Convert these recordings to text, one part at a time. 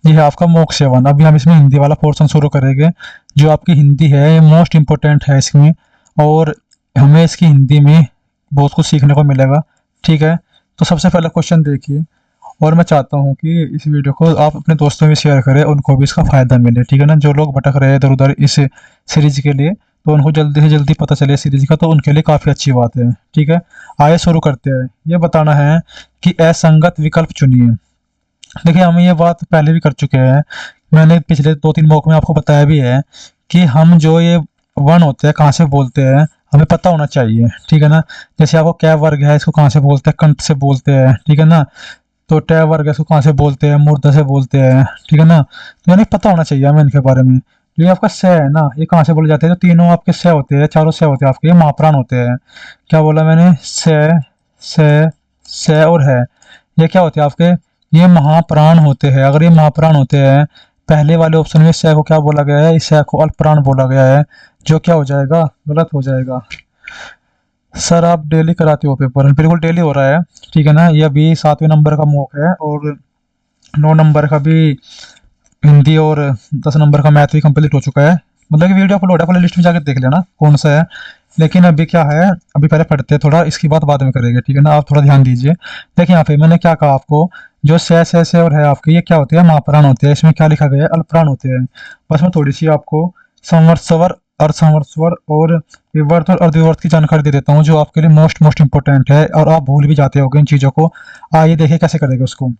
ये है आपका मोक सेवन। अभी हम इसमें हिंदी वाला पोर्शन शुरू करेंगे। जो आपकी हिंदी है ये मोस्ट इम्पोर्टेंट है इसमें, और हमें इसकी हिंदी में बहुत कुछ सीखने को मिलेगा। ठीक है, तो सबसे पहला क्वेश्चन देखिए, और मैं चाहता हूँ कि इस वीडियो को आप अपने दोस्तों में शेयर करें, उनको भी इसका फ़ायदा मिले। ठीक है ना, जो लोग भटक रहे हैं इधर उधर इस सीरीज के लिए, तो उनको जल्दी से जल्दी पता चले सीरीज का, तो उनके लिए काफ़ी अच्छी बात है। ठीक है, आइए शुरू करते हैं। ये बताना है कि असंगत विकल्प चुनिए। देखिए, हम ये बात पहले भी कर चुके हैं, मैंने पिछले 2-3 मौकों में आपको बताया भी है कि हम जो ये वर्ण होते हैं कहाँ से बोलते हैं हमें पता होना चाहिए। ठीक है ना, जैसे आपको कै वर्ग है, इसको कहाँ से बोलते हैं, कंठ से बोलते हैं। ठीक है ना, तो टै वर्ग है, इसको कहाँ से बोलते हैं, मूर्धा से बोलते हैं। ठीक है ना, तो यानी पता होना चाहिए हमें इनके बारे में। ये आपका स है ना, ये कहाँ से बोले जाते हैं, तो तीनों आपके स होते हैं, चारों स होते हैं आपके, ये महाप्राण होते हैं। क्या बोला मैंने, स और है, ये क्या होते हैं आपके, ये महाप्राण होते हैं। अगर ये महाप्राण होते हैं, पहले वाले ऑप्शन में स को क्या बोला गया है, इस स को अल्पप्राण बोला गया है, जो क्या हो जाएगा, गलत हो जाएगा। सर आप डेली कराते हो पेपर? बिल्कुल डेली हो रहा है। ठीक है ना, ये अभी 7वें नंबर का मॉक है, और 9 नंबर का भी हिंदी, और 10 नंबर का मैथ भी कंप्लीट हो चुका है। मतलब कि वीडियो अपलोड है, प्ले लिस्ट में जाकर देख लेना कौन सा है। लेकिन अभी क्या है, अभी पहले पढ़ते हैं थोड़ा, इसकी बात बाद में करेंगे। ठीक है ना, आप थोड़ा ध्यान दीजिए। देखिए यहाँ पे मैंने क्या कहा आपको, जो से और है आपके, ये क्या होते हैं, महाप्राण होते हैं। इसमें क्या लिखा गया है, अल्पप्राण होते हैं। बस मैं थोड़ी सी आपको संवत्सर, अर्धसंवत्सर और विवर्त और अर्धविवर्त की जानकारी दे देता हूँ, जो आपके लिए मोस्ट इंपॉर्टेंट है, और आप भूल भी जाते होगे इन चीज़ों को। आइए देखिए कैसे करेंगे उसको।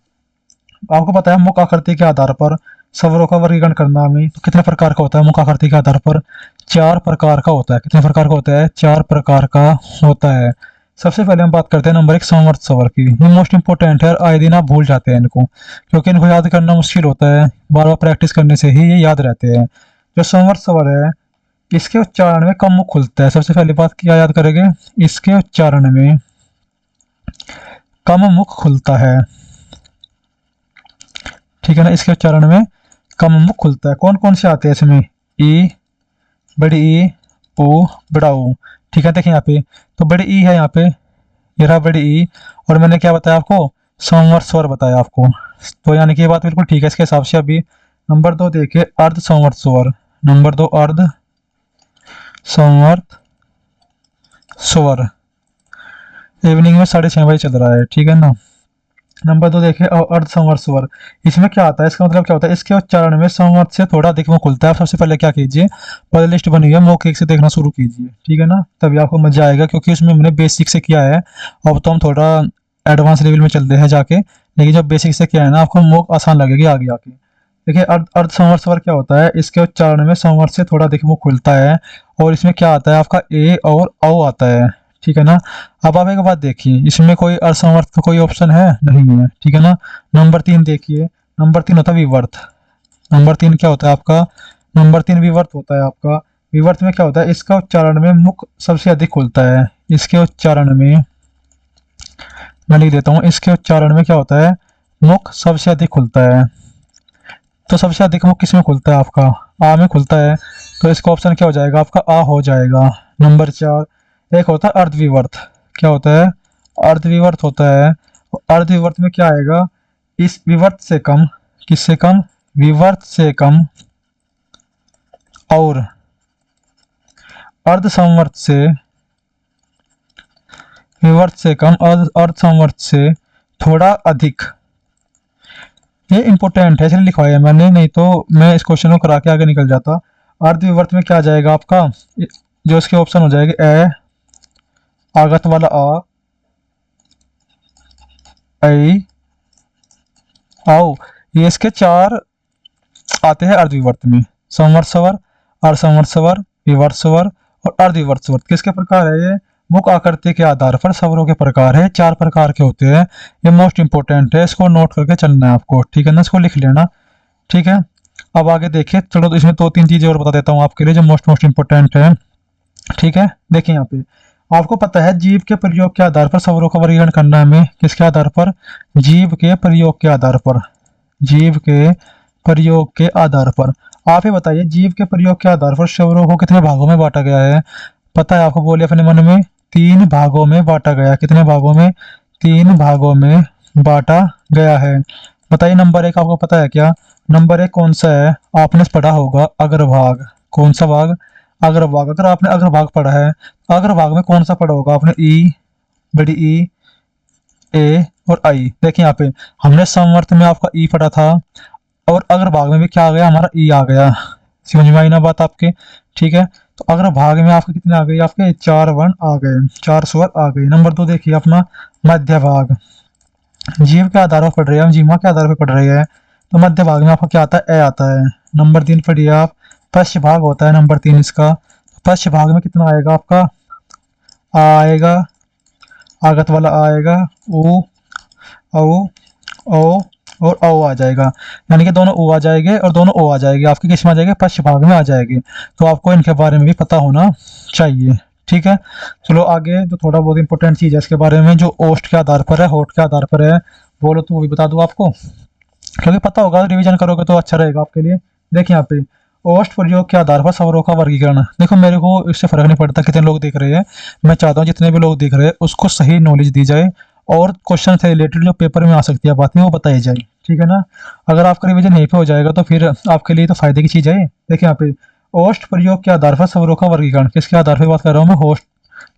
आपको पता है मुख आकृति के आधार पर स्वरों का वर्गीकरण करना हमें, तो कितने प्रकार का होता है मुख आकृति के आधार पर, 4 प्रकार का होता है। कितने प्रकार का होता है, 4 प्रकार का होता है। सबसे पहले हम बात करते हैं नंबर 1 संवर्त स्वर की। ये मोस्ट इंपोर्टेंट है, आए दिन आप भूल जाते हैं इनको, क्योंकि इनको याद करना मुश्किल होता है, बार बार प्रैक्टिस करने से ही ये याद रहते हैं। जो संवर्त स्वर है, इसके उच्चारण में कम मुख खुलता है। सबसे पहली बात क्या याद करेंगे, इसके उच्चारण में कम मुख खुलता है। ठीक है ना, इसके उच्चारण में कम मुख खुलता है। कौन कौन से आते हैं इसमें, ई, बड़ी ई, ऊ, बड़ा ऊ। ठीक है, देखिए यहाँ पे तो बड़ी ई है, यहाँ पे ये रहा बड़ी ई, और मैंने क्या बताया आपको, संवर्त स्वर बताया आपको। तो यानी कि ये बात बिल्कुल ठीक है इसके हिसाब से। अभी नंबर 2 देखिए, अर्ध संवर्त स्वर। नंबर 2 अर्ध संवर्त स्वर, इवनिंग में 6:30 बजे चल रहा है। ठीक है ना, नंबर 2 देखिए, अर्ध संवर्त स्वर। इसमें क्या आता है, इसका मतलब क्या होता है, इसके उच्चारण में संवर्त से थोड़ा अधिक मुख खुलता है। आप सबसे पहले क्या कीजिए, प्ले लिस्ट बनी है, मौके से देखना शुरू कीजिए। ठीक है ना, तभी आपको मजा आएगा, क्योंकि उसमें हमने बेसिक से किया है। अब तो हम थोड़ा एडवांस लेवल में चलते हैं जाके, लेकिन जब बेसिक से किया है ना, आपको मौक आसान लगेगी आगे आके। देखिए, अर्ध संवर्त स्वर क्या होता है, इसके उच्चारण में संवर्त से थोड़ा अधिक मुख खुलता है, और इसमें क्या आता है आपका, ए और औ आता है। ठीक है ना, अब आप एक बात देखिए, इसमें कोई असमर्थ का कोई ऑप्शन है नहीं है। ठीक है ना, नंबर 3 देखिए, नंबर 3 होता है विवर्त। नंबर 3 क्या होता है आपका, नंबर 3 विवर्त होता है आपका। विवर्त में क्या होता है, इसका उच्चारण में मुख सबसे अधिक खुलता है। इसके उच्चारण में मैं लिख देता हूँ, इसके उच्चारण में क्या होता है, मुख सबसे अधिक खुलता है। तो सबसे अधिक मुख किसमें खुलता है आपका, आ में खुलता है। तो इसका ऑप्शन क्या हो जाएगा आपका, आ हो जाएगा। नंबर 4 एक होता है अर्धविवर्त। क्या होता है, अर्धविवर्त होता है। अर्धविवर्त में क्या आएगा, इस विवर्त से कम, किससे कम, विवर्त से कम, और अर्ध संवर्त से, विवर्त से कम, अर्ध संवर्त से थोड़ा अधिक। ये इंपॉर्टेंट है इसलिए लिखवाया मैंने, नहीं तो मैं इस क्वेश्चन को करा के आगे निकल जाता। अर्धविवर्त में क्या आ जाएगा आपका, जो इसके ऑप्शन हो जाएंगे, ए, आगत वाला आ, ऐ, आओ, ये इसके 4 आते हैं अर्धविवर्त में, संवर्त स्वर, अर्धसंवर्त स्वर, विवर्त स्वर और अर्धविवर्त स्वर। किसके प्रकार है ये, मुख आकृति के आधार पर स्वरों के प्रकार है, 4 प्रकार के होते हैं। ये मोस्ट इंपोर्टेंट है, इसको नोट करके चलना है आपको। ठीक है ना, इसको लिख लेना। ठीक है, अब आगे देखिए, चलो तो इसमें 2-3 चीजें और बता देता हूँ आपके लिए, जो मोस्ट इंपोर्टेंट है। ठीक है, देखिए यहाँ पे आपको पता है जीव के प्रयोग के आधार पर स्वरों का वर्गीकरण करना है हमें। किसके आधार पर, जीव के प्रयोग के आधार पर, जीव के प्रयोग के आधार पर। आप ही बताइए, जीव के प्रयोग के आधार पर स्वरों को कितने भागों में बांटा गया है, पता है आपको, बोलिए अपने मन में, 3 भागों में बांटा गया। कितने भागों में, 3 भागों में बांटा गया है। बताइए नंबर एक आपको पता है क्या? नंबर एक कौन सा है? आपने पढ़ा होगा अग्रभाग। कौन सा भाग? अग्रभाग। अगर आपने अग्रभाग पढ़ा है, अग्रभाग में कौन सा पढ़ा होगा आपने? ई, बड़ी ई, ए और आई। देखिए यहाँ पे हमने समवर्त में आपका ई पढ़ा था, और अग्रभाग में भी क्या आ गया? हमारा ई आ गया। समझ में आई ना बात आपके? ठीक है, तो अग्रभाग में आपके कितने आ गए? आपके 4 वर्ण आ गए, 4 स्वर आ गए। नंबर 2 देखिए अपना मध्य भाग। जीव के आधार पर पढ़ रहे हैं हम, जीवा के आधार पर पढ़ रहे हैं, तो मध्य भाग में आपका क्या आता है? ए आता है। नंबर 3 पढ़िए आप, पश्च भाग होता है नंबर 3 इसका। पश्च भाग में कितना आएगा आपका? आ आएगा, आगत वाला आएगा, ऊ, औ, ओ और औ आ जाएगा। यानी कि दोनों ओ आ जाएंगे और दोनों ओ आ जाएंगे, आपकी किस में आ जाएंगे? पश्च भाग में आ जाएंगे। तो आपको इनके बारे में भी पता होना चाहिए। ठीक है, चलो आगे जो थोड़ा बहुत इंपॉर्टेंट चीज है इसके बारे में, जो ओष्ठ के आधार पर है, होठ के आधार पर है, बोलो तो वो भी बता दूं आपको, क्योंकि पता होगा, रिवीजन करोगे तो अच्छा रहेगा आपके लिए। देखिए यहाँ पे ओष्ठ प्रयोग के आधार पर स्वरों का वर्गीकरण। देखो मेरे को इससे फर्क नहीं पड़ता कितने लोग देख रहे हैं, मैं चाहता हूँ जितने भी लोग देख रहे हैं उसको सही नॉलेज दी जाए, और क्वेश्चन से रिलेटेड जो पेपर में आ सकती है बातें वो बताई जाए। ठीक है ना? अगर आपका रिवीजन यहीं पे हो जाएगा तो फिर आपके लिए तो फायदे की चीज है। देखिए यहाँ पे ओष्ठ प्रयोग के आधार पर स्वरों का वर्गीकरण, किसके आधार पर बात कर रहा हूँ मैं? होस्ट,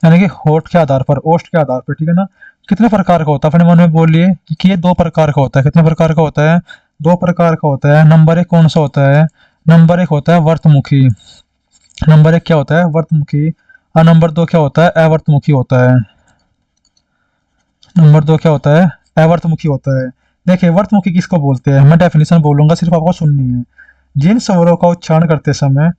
यानी कि होठ के आधार पर, ओष्ठ के आधार पर। ठीक है ना? कितने प्रकार का होता है? अपने मन में बोल लिए कि ये 2 प्रकार का होता है। कितने प्रकार का होता है? 2 प्रकार का होता है। नंबर एक कौन सा होता है? नंबर एक होता है वर्तमुखी। नंबर एक क्या होता है? वर्तमुखी। और नंबर 2 क्या होता है? अवर्तमुखी होता है। नंबर 2 क्या होता है? अवर्तमुखी होता है। देखिए वर्तमुखी किसको बोलते हैं? मैं डेफिनेशन बोलूंगा, सिर्फ आपको सुननी है। जिन स्वरों का उच्चारण करते समय,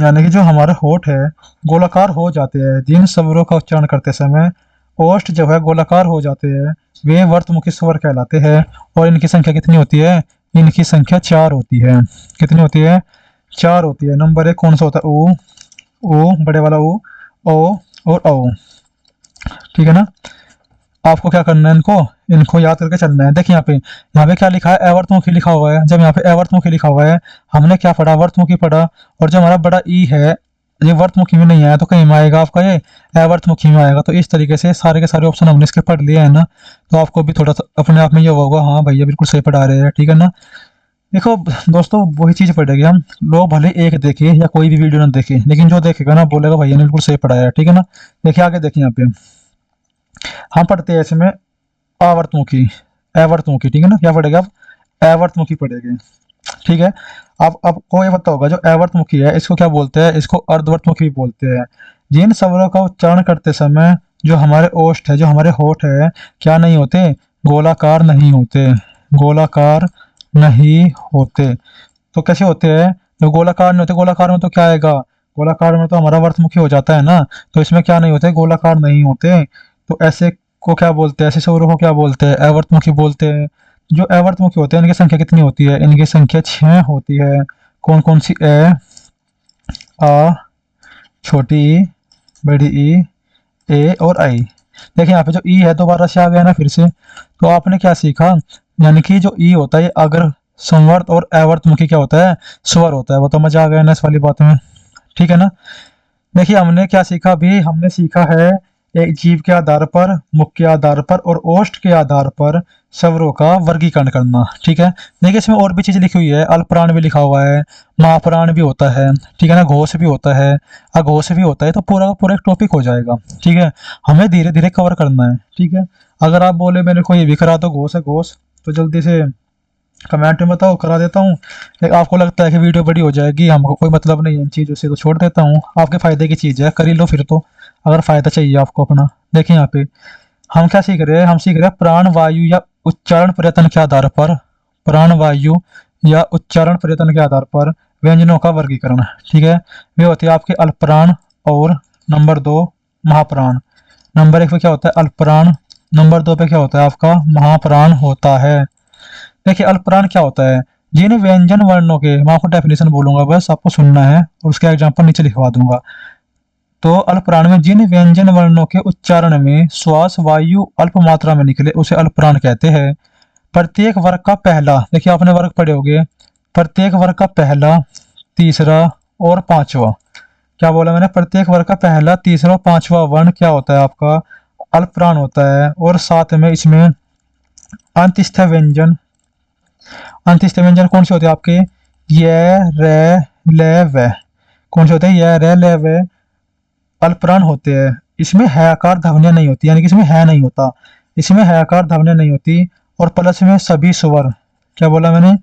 यानी कि जो हमारे होठ है गोलाकार हो जाते हैं, जिन स्वरों का उच्चारण करते समय ओष्ठ जो है गोलाकार हो जाते हैं, वे वर्तमुखी स्वर कहलाते हैं। और इनकी संख्या कितनी होती है? इनकी संख्या 4 होती है। कितनी होती है? 4 होती है। नंबर एक कौन सा होता है? ऊ, ऊ बड़े वाला ऊ, ओ और औ। ठीक है ना? आपको क्या करना है? इनको इनको याद करके चलना है। देखिए यहाँ पे क्या लिखा है? अवर्तमुखी लिखा हुआ है। जब यहाँ पे अवर्तमुखी लिखा हुआ है, हमने क्या पढ़ा? वर्तमुखी पढ़ा। और जो हमारा बड़ा ई है, ये वर्तमुखी में नहीं आया तो कहीं में आएगा आपका? ये अवर्तमुखी में आएगा। तो इस तरीके से सारे के सारे ऑप्शन हमने इसके पढ़ लिए है ना, तो आपको भी थोड़ा सा अपने आप में ये होगा, हाँ भैया बिल्कुल सही पढ़ा रहे हैं। ठीक है ना? देखो दोस्तों, वही चीज पढ़ेगी हम, लोग भले एक देखे या कोई भी वीडियो ना देखे, लेकिन जो देखेगा ना बोलेगा भैया ने बिल्कुल सही पढ़ाया है। ठीक है ना? देखिए आगे देखिए, यहाँ पे हम पढ़ते हैं इसमें आवर्तमुखी, अवर्तमुखी। ठीक है ना? क्या पढ़ेगा आप? अवर्तमुखी पढ़ेंगे। ठीक है, अब आपको ये पता होगा जो अवर्तमुखी है इसको क्या बोलते हैं? इसको अर्धवर्तमुखी भी बोलते हैं। जिन स्वरों का उच्चारण करते समय जो हमारे ओष्ठ है, जो हमारे होठ है, क्या नहीं होते? गोलाकार नहीं होते। गोलाकार नहीं होते। तो कैसे होते हैं? जो गोलाकार नहीं होते, गोलाकार में तो क्या आएगा? गोलाकार में तो हमारा वर्तमुखी हो जाता है ना, तो इसमें क्या नहीं होते? गोलाकार नहीं होते। तो ऐसे को क्या बोलते हैं? ऐसे स्वरों को क्या बोलते हैं? अवर्तमुखी बोलते हैं। जो अवर्तमुखी होते हैं इनकी संख्या कितनी होती है? इनकी संख्या 6 होती है। कौन कौन सी? आ, छोटी ई, बड़ी ई, ए और आई। देखिए यहाँ पे जो ई है दोबारा से आ गया ना फिर से। तो आपने क्या सीखा? यानी कि जो ई होता है ये अग्र संवर्त और अवर्तमुखी क्या होता है? स्वर होता है। वो तो मजा आ गया ना इस वाली बात में। ठीक है ना? देखिए हमने क्या सीखा? भी हमने सीखा है एक जीव के आधार पर, मुख के आधार पर और ओष्ठ के आधार पर स्वरों का वर्गीकरण करना। ठीक है, देखिए इसमें और भी चीज लिखी हुई है, अल्पप्राण भी लिखा हुआ है, महाप्राण भी होता है। ठीक है ना? घोष भी होता है, अघोष भी होता है। तो पूरा का पूरा एक टॉपिक हो जाएगा। ठीक है, हमें धीरे धीरे कवर करना है। ठीक है, अगर आप बोले मेरे को ये भी करा दो, घोष है घोष, तो जल्दी से कमेंट में बताओ, करा देता हूँ। आपको लगता है कि वीडियो बड़ी हो जाएगी, हमको कोई मतलब नहीं है इन चीज़ों से, तो छोड़ देता हूँ। आपके फायदे की चीज़ है, कर ही लो फिर तो, अगर फायदा चाहिए आपको अपना। देखिए यहाँ पे हम क्या सीख रहे हैं? हम सीख रहे हैं प्राण वायु या उच्चारण प्रयत्न के आधार पर, प्राण वायु या उच्चारण प्रयत्न के आधार पर व्यंजनों का वर्गीकरण। ठीक है, वे होते हैं आपके अल्पप्राण और नंबर 2 महाप्राण। नंबर 1 पे क्या होता है? अल्पप्राण। नंबर 2 पे क्या होता है? आपका महाप्राण होता है। देखिए अल्पप्राण क्या होता है? जिन व्यंजन वर्णों के, मैं आपको डेफिनेशन बोलूंगा, बस आपको सुनना है और उसके एग्जाम्पल नीचे लिखवा दूंगा। तो अल्पप्राण में जिन व्यंजन वर्णों के उच्चारण में श्वास वायु अल्प मात्रा में निकले उसे अल्पप्राण कहते हैं। प्रत्येक वर्ग का पहला, देखिए आपने वर्ग पढ़े होंगे, प्रत्येक वर्ग का पहला, तीसरा और पांचवा, क्या बोला मैंने? प्रत्येक वर्ग का पहला, तीसरा और पांचवा वर्ण क्या होता है? आपका अल्पप्राण होता है। और साथ में इसमें अंतस्थ व्यंजन, अंत्यस्थ व्यंजन कौन से होते हैं आपके? ये, रे, ले, वे। कौन से होते हैं? ये, रे, ले, वे अल्पप्राण होते हैं। इसमें है आकार ध्वनियां नहीं होती, यानी कि इसमें है नहीं होता, इसमें है आकार ध्वनियां नहीं होती। और प्लस में सभी स्वर, क्या बोला मैंने?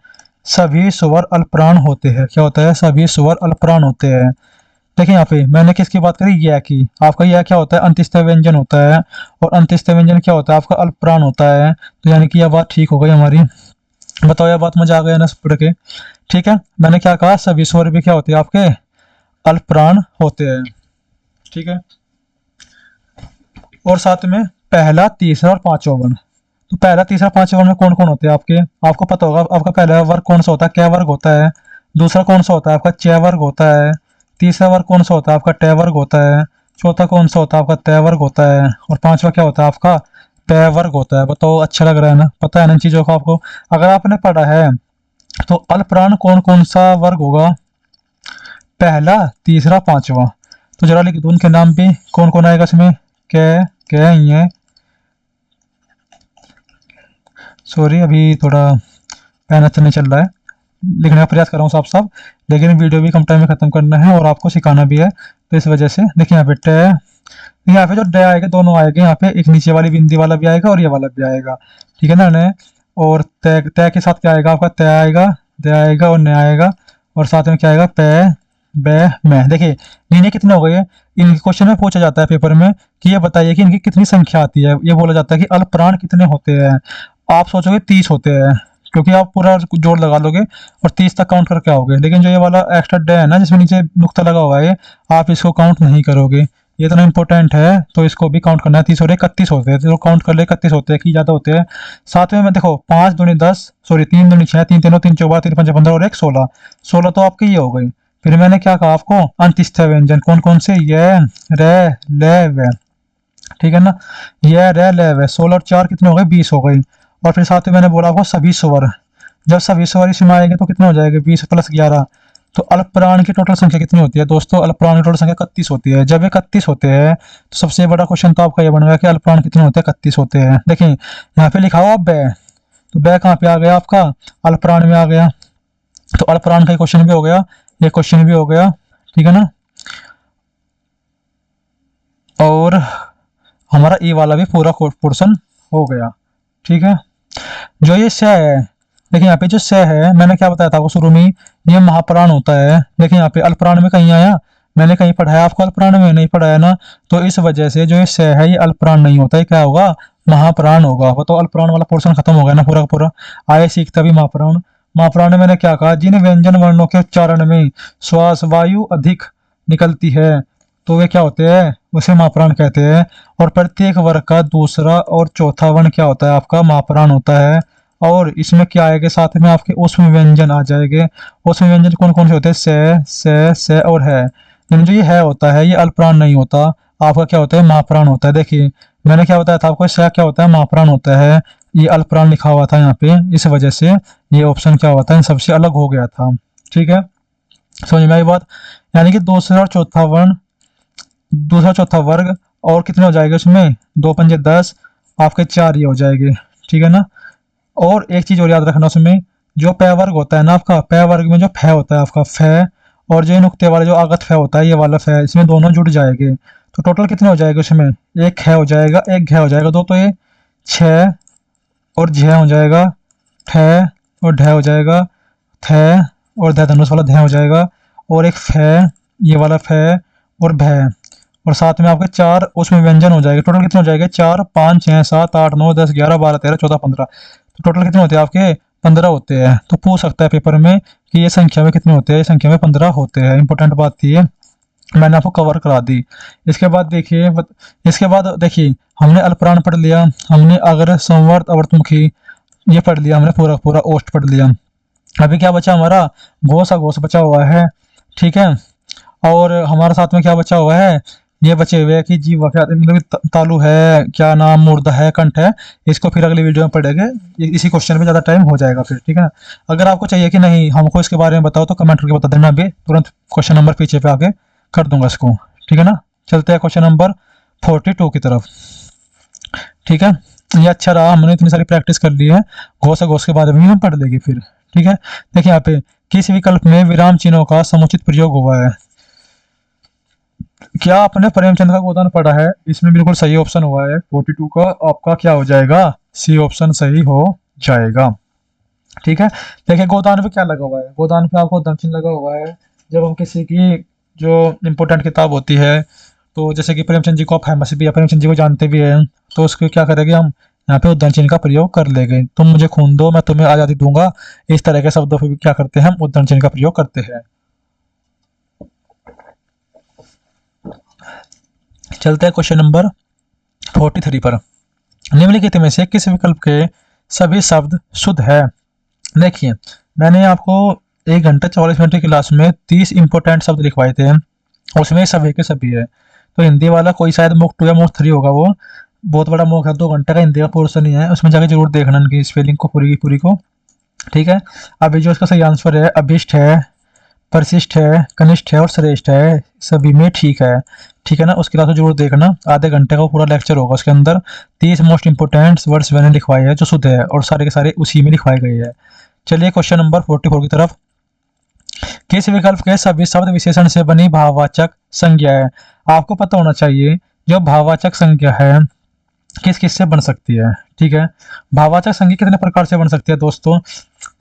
सभी स्वर अल्पप्राण होते हैं। क्या होता है? सभी स्वर अल्पप्राण होते हैं। देखिए यहाँ पे मैंने किसकी बात करी? यह की। आपका यह क्या होता है? अंत्यस्थ व्यंजन होता है। और अंत्यस्थ व्यंजन क्या होता है? आपका अल्पप्राण होता है। तो यानी कि यह बात ठीक हो गई हमारी। बताओ, यह बात मजा आ गया ना पढ़ के? ठीक है, मैंने क्या कहा? सभी स्वर भी क्या होते हैं आपके? अल्पप्राण होते हैं। ठीक है, और साथ में पहला, तीसरा और पांचवा वर्ण। तो पहला, तीसरा, पांचवा वर्ण में कौन कौन होते हैं आपके? आपको पता होगा। आपका पहला वर्ग कौन सा होता है? क वर्ग होता है। दूसरा कौन सा होता है? आपका च वर्ग होता है। तीसरा वर्ग कौन सा होता है? आपका ट वर्ग होता है। चौथा कौन सा होता है? आपका त वर्ग होता है। और पांचवा क्या होता है? आपका प वर्ग होता है। बताओ, अच्छा लग रहा है ना? पता है ना इन चीजों को आपको? अगर आपने पढ़ा है तो अल्पप्राण कौन कौन सा वर्ग होगा? पहला, तीसरा, पांचवा। तो जरा लिख दो उनके नाम भी, कौन कौन आएगा इसमें? क, ये, सॉरी अभी थोड़ा पेन अच्छा नहीं चल रहा है, लिखने का प्रयास कर रहा हूँ साफ साफ, लेकिन वीडियो भी कम टाइम में खत्म करना है और आपको सिखाना भी है, तो इस वजह से देखिए यहाँ पे ट, यहाँ पे जो ड आएगा दोनों आएंगे, यहाँ पे एक नीचे वाली बिंदी वाला भी आएगा और ये वाला भी आएगा। ठीक है ना? न, और तय तय के साथ क्या आएगा? आपका तय आएगा, द आएगा और न आएगा, और साथ में क्या आएगा? प, ब, मैं। देखिए इन्हें कितने हो गए? इन क्वेश्चन में पूछा जाता है पेपर में कि ये बताइए कि इनकी कितनी संख्या आती है। ये बोला जाता है कि अल्पप्राण कितने होते हैं। आप सोचोगे 30 होते हैं, क्योंकि आप पूरा जोड़ लगा लोगे और 30 तक काउंट करके आओगे, लेकिन जो ये वाला एक्स्ट्रा डे है ना, जिसमें नीचे नुक्ता लगा हुआ है, आप इसको काउंट नहीं करोगे। ये इतना इंपॉर्टेंट है, तो इसको भी काउंट करना है। 30 और 31 होते हैं, तो काउंट कर ले, 31 होते हैं कि ज्यादा होते हैं। साथ में देखो 5 दूनी 10, सॉरी 3 दूनी 6, 3 तीनों 3 चौबा, 3 पंजे 15 और 1 16। 16 तो आपकी ये हो गई। फिर मैंने क्या कहा आपको? अंत्यस्थ व्यंजन कौन कौन से? ये, रे, ले, वे। ठीक है ना? ये, रे, ले, वे। 16 और 4 कितने हो गए? 20 हो गई। और फिर साथ में मैंने बोला आपको सभी स्वर। जब सभी स्वर इसमें आएंगे तो कितने हो जाएंगे? 20 प्लस 11। तो अल्पप्राण की टोटल संख्या कितनी होती है दोस्तों? अल्पप्राण की टोटल संख्या 31 होती है। जब 31 होते हैं तो सबसे बड़ा क्वेश्चन तो आपका ये बन गया कि अल्पप्राण कितने होते हैं? 31 होते हैं। देखिए यहाँ पे लिखा हुआ बै, तो बै कहाँ पे आ गया? आपका अल्पप्राण में आ गया। तो अल्पप्राण का क्वेश्चन भी हो गया, ये क्वेश्चन भी हो गया। ठीक है ना? और हमारा ई वाला भी पूरा पोर्शन हो गया। ठीक है, जो ये स है, देखिए यहाँ पे जो स है, मैंने क्या बताया था आपको शुरू में? ये महाप्राण होता है। देखिए यहाँ पे अल्पप्राण में कहीं आया? मैंने कहीं पढ़ाया आपको? अल्पप्राण में नहीं पढ़ाया ना, तो इस वजह से जो ये स है, ये अल्पप्राण नहीं होता है। क्या होगा? महाप्राण होगा। वो तो अल्पप्राण वाला पोर्शन खत्म हो गया ना पूरा का पूरा। आए सीखता भी महाप्राण। महाप्राण में मैंने क्या कहा? जिन व्यंजन वर्णों के उच्चारण में श्वास वायु अधिक निकलती है तो वे क्या होते हैं? उसे महाप्राण कहते हैं। और प्रत्येक वर्ग का दूसरा और चौथा वर्ण क्या होता है? आपका महाप्राण होता है। और इसमें क्या आएगा? साथ में आपके ऊष्म व्यंजन आ जाएंगे। ऊष्म व्यंजन कौन कौन से होते हैं? से और है। यानी जो ये है होता है, ये अल्पप्राण नहीं होता, आपका क्या होता है? महाप्राण होता है। देखिए मैंने क्या बताया था आपको? से क्या होता है? महाप्राण होता है। ये अल्पप्राण लिखा हुआ था यहाँ पे, इस वजह से ये ऑप्शन क्या हुआ था? इन सबसे अलग हो गया था। ठीक है, समझ में आई बात? यानी कि दूसरा और चौथा वर्ण, दूसरा चौथा वर्ग, और कितने हो जाएंगे उसमें? 2 पंजे 10, आपके 4 ये हो जाएंगे। ठीक है ना? और एक चीज और याद रखना, उसमें जो पै वर्ग होता है ना आपका, पै वर्ग में जो फै होता है आपका फै, और जो नुक्ते वाला जो आगत फै होता है, ये वाला फै, इसमें दोनों जुड़ जाएंगे। तो टोटल कितने हो जाएंगे उसमें? एक ख हो जाएगा, एक घ हो जाएगा, दो तो ये 6, और झ हो जाएगा, ठ और ढ हो जाएगा, थ और ध धनुष वाला ध हो जाएगा, और एक फै, ये वाला फै और भै, और साथ में आपके 4 उसमें व्यंजन हो जाएंगे। टोटल कितने हो जाएंगे? 4, 5, 6, 7, 8, 9, 10, 11, 12, 13, 14, 15। तो टोटल कितने होते हैं आपके? 15 होते हैं। तो पूछ सकता है पेपर में कि ये संख्या में कितने होते हैं? ये संख्या में 15 होते हैं। इंपॉर्टेंट बात थी ये, मैंने आपको कवर करा दी। इसके बाद देखिए, हमने अल्पप्राण पढ़ लिया, हमने अगर, संवर्त, अवर्तमुखी ये पढ़ लिया, हमने पूरा पूरा ओष्ठ पढ़ लिया। अभी क्या बचा हमारा? घोष अघोष बचा हुआ है। ठीक है, और हमारे साथ में क्या बचा हुआ है? ये बचे हुए हैं कि जीव मतलब तालु है, क्या नाम, मुर्दा है, कंठ है। इसको फिर अगली वीडियो में पढ़ेंगे, इसी क्वेश्चन में ज़्यादा टाइम हो जाएगा फिर। ठीक है ना? अगर आपको चाहिए कि नहीं हमको इसके बारे में बताओ, तो कमेंट करके बता देना, अभी तुरंत क्वेश्चन नंबर पीछे पे आके कर दूंगा इसको। ठीक है ना? चलते हैं क्वेश्चन नंबर 42 की तरफ। ठीक है, ये अच्छा रहा, हमने इतनी सारी प्रैक्टिस कर ली है, घोष घोष के बाद में हम पढ़ लेंगे फिर। ठीक है, देखिए यहाँ पे किस विकल्प में विराम चिन्हों का समुचित प्रयोग हुआ है। क्या आपने प्रेमचंद का गोदान पढ़ा है? इसमें बिल्कुल सही ऑप्शन हुआ है 42 का, आपका क्या हो जाएगा, सी ऑप्शन सही हो जाएगा। ठीक है, देखिए गोदान पे क्या लगा हुआ है, गोदान पे आपको दम चिन्ह लगा हुआ है। जब हम किसी की जो इम्पोर्टेंट किताब होती है, तो जैसे कि प्रेमचंद जी को आप फेमस भी है, प्रेमचंद जी को जानते भी हैं, तो उसको क्या करेंगे हम, यहाँ पे उद्दंड चिन्ह का प्रयोग कर लेंगे। तुम मुझे खून दो, मैं तुम्हें आज़ादी दूंगा, इस तरह के शब्दों पे भी क्या करते हैं हम, उद्दंड चिन्ह का प्रयोग करते हैं। चलते हैं क्वेश्चन नंबर 43 पर। निम्नलिखित में से किस विकल्प के सभी शब्द शुद्ध है? देखिए, मैंने आपको 1 घंटा 40 मिनट की क्लास में 30 इंपॉर्टेंट शब्द लिखवाए थे, उसमें सभी के सभी है। तो हिंदी वाला कोई शायद मूक 2 या मूक 3 होगा, वो बहुत बड़ा मूक है, 2 घंटे का हिंदी का पोर्शन ही है, उसमें जाकर जरूर देखना उनकी स्पेलिंग को पूरी की पूरी को। ठीक है, अभी जो इसका सही आंसर है, अभिष्ट है, परसिस्ट है, कनिष्ठ है और श्रेष्ठ है, सभी में ठीक है। ठीक है ना, उसके बाद जरूर देखना, आधे घंटे का पूरा लेक्चर होगा, उसके अंदर 30 मोस्ट इंपोर्टेंट वर्ड्स मैंने लिखवाए हैं जो शुद्ध है, और सारे के सारे उसी में लिखवाए गए हैं। चलिए क्वेश्चन नंबर 44 की तरफ। किस विकल्प के सभी शब्द विशेषण से बनी भाववाचक संज्ञा है? आपको पता होना चाहिए जो भाववाचक संज्ञा है किस किस से बन सकती है। ठीक है, भाववाचक संज्ञा कितने प्रकार से बन सकती है दोस्तों?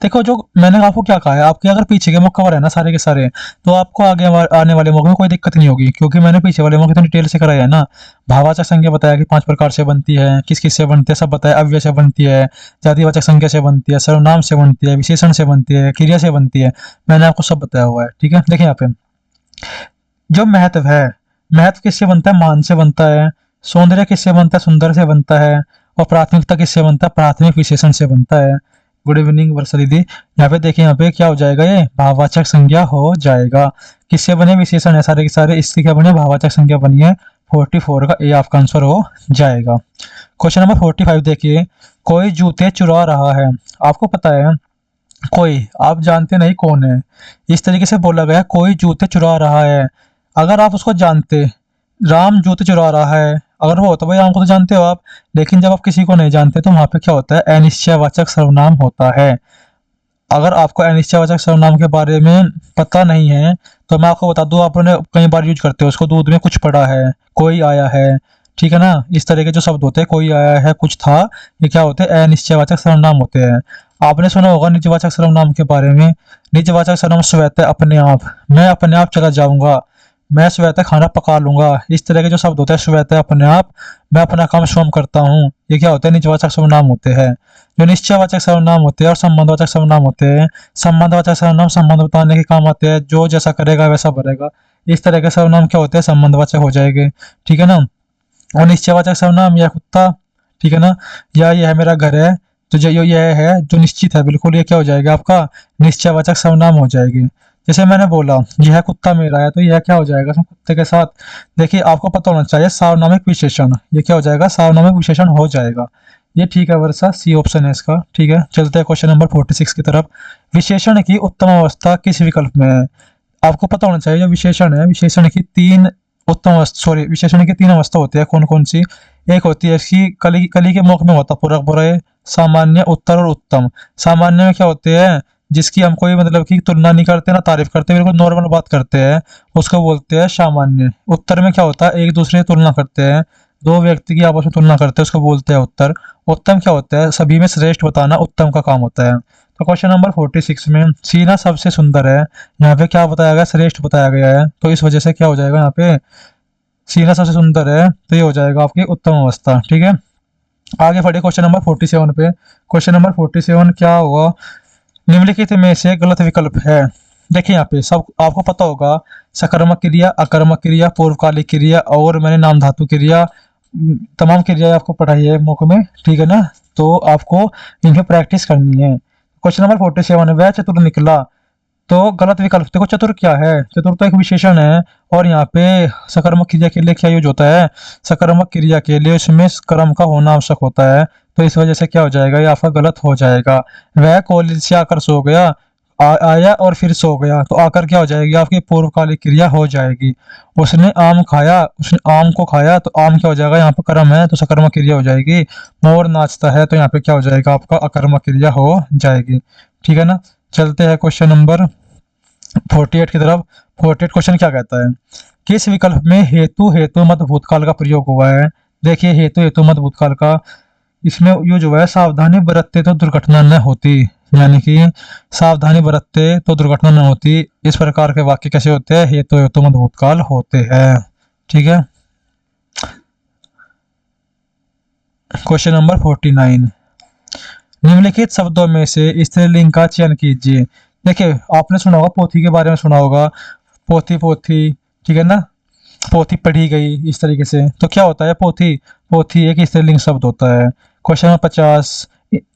देखो, जो मैंने आपको क्या कहा है, आपके अगर पीछे के मुख कवर है ना सारे के सारे, तो आपको आगे आने वाले मुख में कोई दिक्कत नहीं होगी, क्योंकि मैंने पीछे वाले मुख इतनी डिटेल से कराया है ना। भाववाचक संज्ञा बताया कि 5 प्रकार से बनती है, किस किस से बनती है सब बताया, अव्यय से बनती है, जातिवाचक संज्ञा से बनती है, सर्वनाम से बनती है, विशेषण से बनती है, क्रिया से बनती है, मैंने आपको सब बताया हुआ है। ठीक है, देखिए यहाँ पे जो महत्व है, महत्व किससे बनता है, मान से बनता है। सौंदर्य किससे बनता है, सुंदर से बनता है। और प्राथमिकता किससे बनता है, प्राथमिक विशेषण से बनता है। गुड इवनिंग वर्षा दीदी। यहाँ पे देखिए, यहाँ पे क्या हो जाएगा, ये भाववाचक संज्ञा हो जाएगा। किससे बने, विशेषण है सारे के सारे, इससे क्या बने, भाववाचक संज्ञा बनी है। 44 का ए आपका आंसर हो जाएगा। क्वेश्चन नंबर 45 देखिए, कोई जूते चुरा रहा है। आपको पता है कोई, आप जानते नहीं कौन है, इस तरीके से बोला गया, कोई जूते चुरा रहा है। अगर आप उसको जानते, राम जूते चुरा रहा है, अगर वो होता भाई राम को तो जानते हो आप, लेकिन जब आप किसी को नहीं जानते तो वहां पे क्या होता है, अनिश्चयवाचक सर्वनाम होता है। अगर आपको अनिश्चयवाचक सर्वनाम के बारे में पता नहीं है, तो मैं आपको बता दूं, आपने कई बार यूज करते हो उसको, दूध में कुछ पड़ा है, कोई आया है। ठीक है ना, इस तरह के जो शब्द होते हैं, कोई आया है, कुछ था, ये क्या होते हैं, अनिश्चयवाचक सर्वनाम होते हैं। आपने सुना होगा निजवाचक सर्वनाम के बारे में। निजवाचक सर्वनाम स्वतः, अपने आप, मैं अपने आप चला जाऊंगा, मैं स्वतः खाना पका लूंगा, इस तरह के जो शब्द होते हैं, स्वतः, अपने आप, मैं अपना काम स्वयं करता हूँ, ये क्या होते हैं, निजवाचक सर्वनाम होते हैं। जो निश्चयवाचक सर्वनाम होते हैं और संबंधवाचक सर्वनाम होते हैं, संबंधवाचक सर्वनाम संबंध बताने के काम आते हैं, जो जैसा करेगा वैसा भरेगा, इस तरह के सर्वनाम क्या होते हैं, संबंधवाचक हो जाएंगे। ठीक है ना, और निश्चयवाचक सर्वनाम, यह कुत्ता, ठीक है ना, या यह मेरा घर है, तो जो यह है जो निश्चित है बिल्कुल, ये क्या हो जाएगा आपका, निश्चयवाचक सर्वनाम हो जाएगी। जैसे मैंने बोला यह कुत्ता मेरा है, तो यह क्या हो जाएगा, उसमें कुत्ते के साथ, देखिए आपको पता होना चाहिए, सार्वनामिक विशेषण, ये क्या हो जाएगा, सार्वनामिक विशेषण हो जाएगा। ये ठीक है वर्षा, सी ऑप्शन है इसका। ठीक है, चलते हैं क्वेश्चन नंबर 46 की तरफ। विशेषण की उत्तम अवस्था किस विकल्प में है? आपको पता होना चाहिए, जो विशेषण है, विशेषण की 3 उत्तम अवस्था, सॉरी, विशेषण की 3 अवस्था होती है, कौन कौन सी? एक होती है इसकी कली, कली के मुख में होता पूरक, बुराई, सामान्य, उत्तर और उत्तम। सामान्य में क्या होते हैं, जिसकी हम कोई मतलब की तुलना नहीं करते ना तारीफ करते, बिल्कुल नॉर्मल बात करते हैं, उसको बोलते हैं सामान्य। उत्तर में क्या होता है, एक दूसरे की तुलना करते हैं, 2 व्यक्ति की आपस में तुलना करते हैं, उसको बोलते हैं उत्तर। उत्तम क्या होता है, सभी में श्रेष्ठ बताना उत्तम का काम होता है। तो क्वेश्चन नंबर 46 में सीना सबसे सुंदर है, यहाँ पे क्या बताया गया, श्रेष्ठ बताया गया है, तो इस वजह से क्या हो जाएगा, यहाँ पे सीना सबसे सुंदर है, तो ये हो जाएगा आपकी उत्तम अवस्था। ठीक है, आगे बढ़े क्वेश्चन नंबर 47 पे। क्वेश्चन नंबर 47 क्या होगा, निम्नलिखित में से गलत विकल्प है। देखिए यहाँ पे सब आपको पता होगा, सकर्मक क्रिया, अकर्मक क्रिया, पूर्वकालिक क्रिया, और मैंने नाम धातु क्रिया, तमाम क्रियाएं आपको पढ़ाई है मौके में। ठीक है ना, तो आपको इनकी प्रैक्टिस करनी है। क्वेश्चन नंबर 47, वह चतुर निकला, तो गलत विकल्प देखो, चतुर क्या है, चतुर तो एक विशेषण है, और यहाँ पे सकर्मक क्रिया के लिए क्या यूज होता है, सकर्मक क्रिया के लिए उसमें कर्म का होना आवश्यक होता है, तो इस वजह से क्या हो जाएगा, ये आपका गलत हो जाएगा। वह कॉलेज से आकर सो गया, आया और फिर सो गया, तो आकर क्या हो जाएगी आपकी पूर्वकालिक क्रिया हो जाएगी। उसने आम खाया, उसने आम को खाया, तो आम क्या हो जाएगा, यहाँ पे कर्म है तो सकर्मक क्रिया हो जाएगी। मोर नाचता है, तो यहाँ पे क्या हो जाएगा आपका अकर्मक क्रिया हो जाएगी। ठीक है ना। चलते हैं क्वेश्चन नंबर 48 की तरफ। 48 क्वेश्चन क्या कहता है, किस विकल्प में हेतु हेतु मत भूतकाल का प्रयोग हुआ है। देखिए हेतु हेतु मत भूतकाल का, इसमें ये जो है सावधानी बरतते तो दुर्घटना न होती, यानी कि सावधानी बरतते तो दुर्घटना न होती, इस प्रकार के वाक्य कैसे होते हैं, हेतु हेतु मत भूतकाल होते हैं। ठीक है। क्वेश्चन नंबर 49, निम्नलिखित शब्दों में से स्त्रीलिंग का चयन कीजिए। देखिए आपने सुना होगा पोथी के बारे में, सुना होगा पोथी पोथी, ठीक है ना, पोथी पढ़ी गई, इस तरीके से। तो क्या होता है पोथी, पोथी एक स्त्रीलिंग शब्द होता है। क्वेश्चन नंबर 50,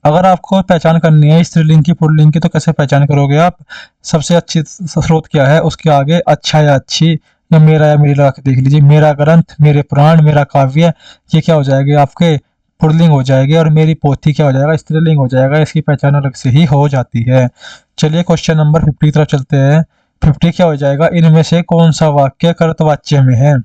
अगर आपको पहचान करनी है स्त्रीलिंग की पुल्लिंग की, तो कैसे पहचान करोगे आप। सबसे अच्छी स्रोत क्या है, उसके आगे अच्छा या अच्छी या मेरा या मेरी लगा के देख लीजिए। मेरा ग्रंथ, मेरे पुराण, मेरा काव्य, ये क्या हो जाएगी आपके पुल्लिंग हो जाएगी, और मेरी पोथी क्या हो जाएगा स्त्रीलिंग हो जाएगा। इसकी पहचान अलग से ही हो जाती है। चलिए क्वेश्चन नंबर 50 की तरफ चलते हैं। 50 क्या हो जाएगा, इनमें से कौन सा वाक्य कर्तवाच्य में है।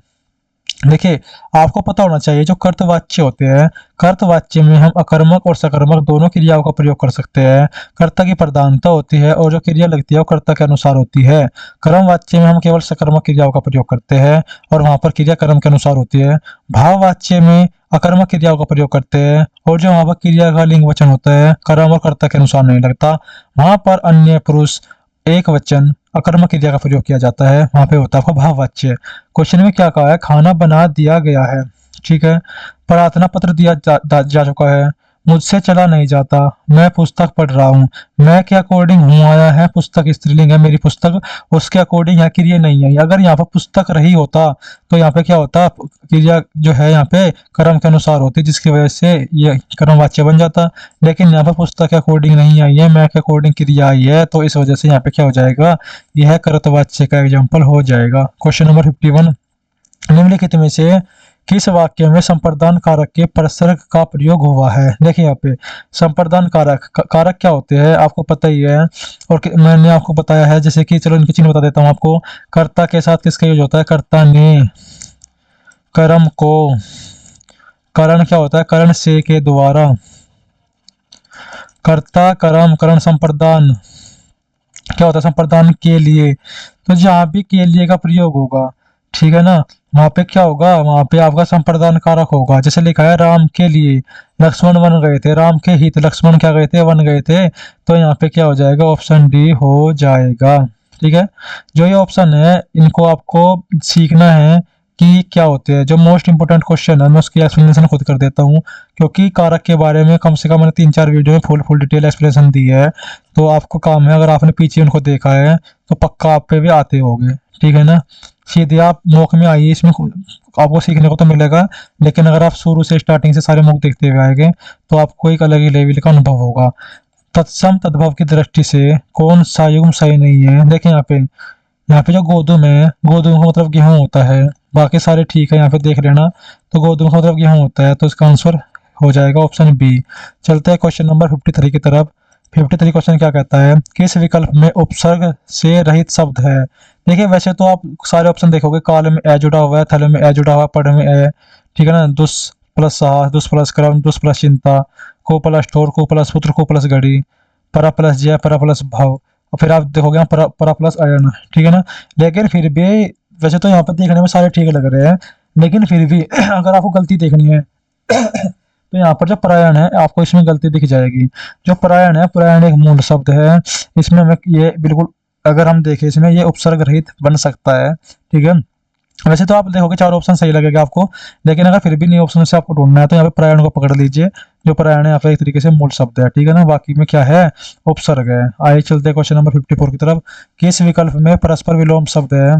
देखिए आपको पता होना चाहिए जो कर्तवाच्य होते हैं, कर्तवाच्य में हम अकर्मक और सकर्मक दोनों क्रियाओं का प्रयोग कर सकते हैं। कर्ता की प्रधानता होती है और जो क्रिया लगती है वो कर्ता के अनुसार होती है। कर्मवाच्य में हम केवल सकर्मक क्रियाओं का प्रयोग करते हैं और वहां पर क्रिया कर्म के अनुसार होती है। भाववाच्य में अकर्मक क्रियाओं का प्रयोग करते हैं और जो वहां पर क्रिया का लिंग वचन होता है कर्म और कर्ता के अनुसार नहीं लगता, वहां पर अन्य पुरुष एक वचन अकर्मक क्रिया का प्रयोग किया जाता है, वहां पे होता है आपका भाववाच्य। क्वेश्चन में क्या कहा है, खाना बना दिया गया है, ठीक है, प्रार्थना पत्र दिया जा चुका है, मुझसे चला नहीं जाता, मैं पुस्तक पढ़ रहा हूँ, मैं के अकॉर्डिंग हूँ आया है, पुस्तक स्त्रीलिंग है मेरी पुस्तक, उसके अकॉर्डिंग यहाँ क्रिया नहीं है। अगर यहाँ पर पुस्तक रही होता तो यहाँ पे क्या होता, क्रिया जो है यहाँ पे कर्म के अनुसार होती, जिसकी वजह से ये कर्मवाच्य बन जाता। लेकिन यहाँ पर पुस्तक के अकॉर्डिंग नहीं आई है, मैं के अकॉर्डिंग क्रिया आई है, तो इस वजह से यहाँ पे क्या हो जाएगा, यह कर्तवाच्य का एग्जाम्पल हो जाएगा। क्वेश्चन नंबर 51, निम्नलिखित में से किस वाक्य में संप्रदान कारक के परसर्ग का प्रयोग हुआ है। देखिए यहाँ पे संप्रदान कारक कारक क्या होते हैं आपको पता ही है, और मैंने आपको बताया है, जैसे कि चलो इनके चिन्ह बता देता हूँ आपको। कर्ता के साथ किसका यूज होता है, कर्ता ने, कर्म को, करण क्या होता है, करण से के द्वारा, कर्ता कर्म करण संप्रदान क्या होता है, संप्रदान के लिए। तो जहाँ भी के लिए का प्रयोग होगा, ठीक है ना, वहां पे क्या होगा, वहां पे आपका संप्रदान कारक होगा। जैसे लिखा है राम के लिए लक्ष्मण वन गए थे, राम के हित लक्ष्मण क्या गए थे, वन गए थे, तो यहाँ पे क्या हो जाएगा, ऑप्शन डी हो जाएगा। ठीक है। जो ये ऑप्शन है इनको आपको सीखना है कि क्या होते हैं। जो मोस्ट इंपोर्टेंट क्वेश्चन है मैं उसकी एक्सप्लेनेशन खुद कर देता हूँ, क्योंकि कारक के बारे में कम से कम मैंने 3-4 वीडियो में फुल डिटेल एक्सप्लेनेशन दी है। तो आपको काम है, अगर आपने पीछे उनको देखा है तो पक्का आप पे भी आते होंगे। ठीक है ना। सीधे आप मॉक में आइए, इसमें आपको सीखने को तो मिलेगा, लेकिन अगर आप शुरू से स्टार्टिंग से सारे मॉक देखते हुए आएंगे तो आपको एक अलग ही लेवल का अनुभव होगा। तत्सम तद्भव की दृष्टि से कौन सा युग्म सही नहीं है। देखें यहाँ पे जो गोधूम है, गोधूम का मतलब गेहूं होता है, बाकी सारे ठीक है, यहाँ पे देख लेना। तो गोधूम का मतलब गेहूं होता है, तो इसका आंसर हो जाएगा ऑप्शन बी। चलते हैं क्वेश्चन नंबर 53 की तरफ। 53 क्वेश्चन क्या कहता है, किस विकल्प में उपसर्ग से रहित शब्द है। देखिए वैसे तो आप सारे ऑप्शन देखोगे, काल में ए जुड़ा हुआ है, थल में ए जुड़ा हुआ है, पढ़ में ए, ठीक है ना, दुस प्लस साहस, दुस प्लस क्रम, दुस प्लस चिंता, को प्लस ठोर, को प्लस पुत्र, को प्लस घड़ी, परा प्लस जय, परा प्लस भाव, और फिर आप देखोगे परा प्लस आयन। ठीक है ना। लेकिन फिर भी वैसे तो यहाँ पर देखने में सारे ठीक लग रहे हैं, लेकिन फिर भी अगर आपको गलती देखनी है तो यहाँ पर जो परायण है आपको इसमें गलती दिख जाएगी। जो परायण है, परायण एक मूल शब्द है, इसमें हमें ये बिल्कुल अगर हम देखें इसमें ये उपसर्ग रहित बन सकता है। ठीक है। वैसे तो आप देखोगे 4 ऑप्शन सही लगेगा आपको, लेकिन अगर फिर भी नहीं ऑप्शन से आपको ढूंढना है तो यहाँ पे परायण को पकड़ लीजिए। जो परायण है यहाँ पे एक तरीके से मूल शब्द है। ठीक है ना। बाकी में क्या है, उपसर्ग है। आइए चलते क्वेश्चन नंबर 54 की तरफ। किस विकल्प में परस्पर विलोम शब्द है।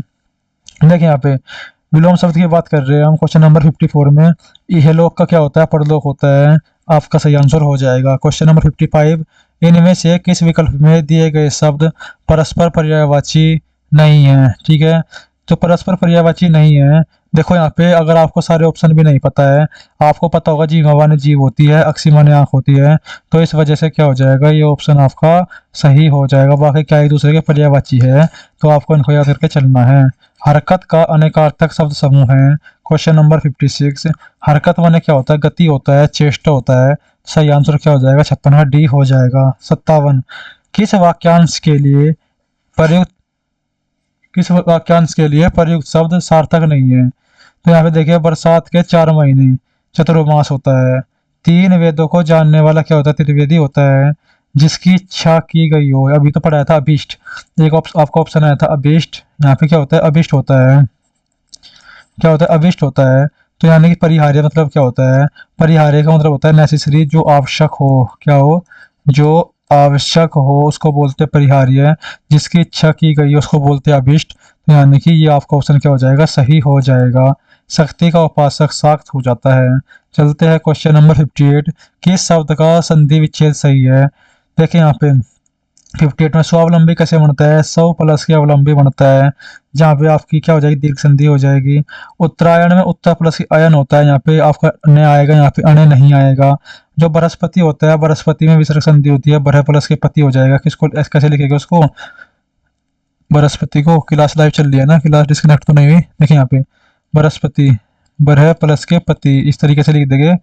देखिए यहाँ पे विलोम शब्द की बात कर रहे हैं हम क्वेश्चन नंबर 54 में। इहलोक का क्या होता है, परलोक होता है, आपका सही आंसर हो जाएगा। क्वेश्चन नंबर 55, इनमें से किस विकल्प में दिए गए शब्द परस्पर पर्यायवाची नहीं है। ठीक है। तो परस्पर पर्यायवाची नहीं है, देखो यहाँ पे अगर आपको सारे ऑप्शन भी नहीं पता है, आपको पता होगा जीवा माने जीव होती है, अक्सी माने आंख होती है, तो इस वजह से क्या हो जाएगा, ये ऑप्शन आपका सही हो जाएगा। बाकी क्या एक दूसरे के पर्यायवाची है, तो आपको इनको याद करके चलना है। हरकत का अनेकार्थक शब्द समूह है। Question number 56। हरकत माने क्या होता है, गति होता है, चेष्टा होता है। सही आंसर क्या हो जाएगा, 56 डी हो जाएगा। 57। किस वाक्यांश के लिए प्रयुक्त किस वाक्यांश के लिए प्रयुक्त शब्द सार्थक नहीं है। तो यहाँ पे देखिए, बरसात के 4 महीने चतुर्मास होता है। 3 वेदों को जानने वाला क्या होता है, त्रिवेदी होता है। जिसकी इच्छा की गई हो, अभी तो पढ़ाया था अभीष्ट, एक आपका ऑप्शन आया था अभीष्ट, यहाँ पे क्या होता है, अभीष्ट होता है। क्या होता है, अभीष्ट होता है। तो यानी कि परिहार्य मतलब क्या होता है, परिहार्य का मतलब होता है नेसेसरी, जो आवश्यक हो, क्या हो, जो आवश्यक हो उसको बोलते हैं परिहार्य। जिसकी इच्छा की गई है उसको बोलते हैं अभीष्ट। तो यानी कि ये आपका ऑप्शन क्या हो जाएगा, सही हो जाएगा। शक्ति का उपासक साक्त हो जाता है। चलते हैं क्वेश्चन नंबर 58। किस शब्द का संधि विच्छेद सही है। देखिए यहाँ पे 58 में स्वावलंबी कैसे बनता है, सौ प्लस की अवलंबी बनता है, जहाँ पे आपकी क्या हो जाएगी, दीर्घ संधि हो जाएगी। उत्तरायण में उत्तर प्लस की अयन होता है, यहाँ पे आपका न आएगा, यहाँ पे अण नहीं आएगा। जो बृहस्पति होता है, बृहस्पति में विसर्ग संधि होती है, बरह प्लस के पति हो जाएगा। किसको कैसे लिखेगा उसको, बृहस्पति को। क्लास लाइव चल रही है ना, क्लास डिस्कनेक्ट तो नहीं हुई। देखिए यहाँ पे बृहस्पति, बरह प्लस के पति, इस तरीके से लिख देंगे,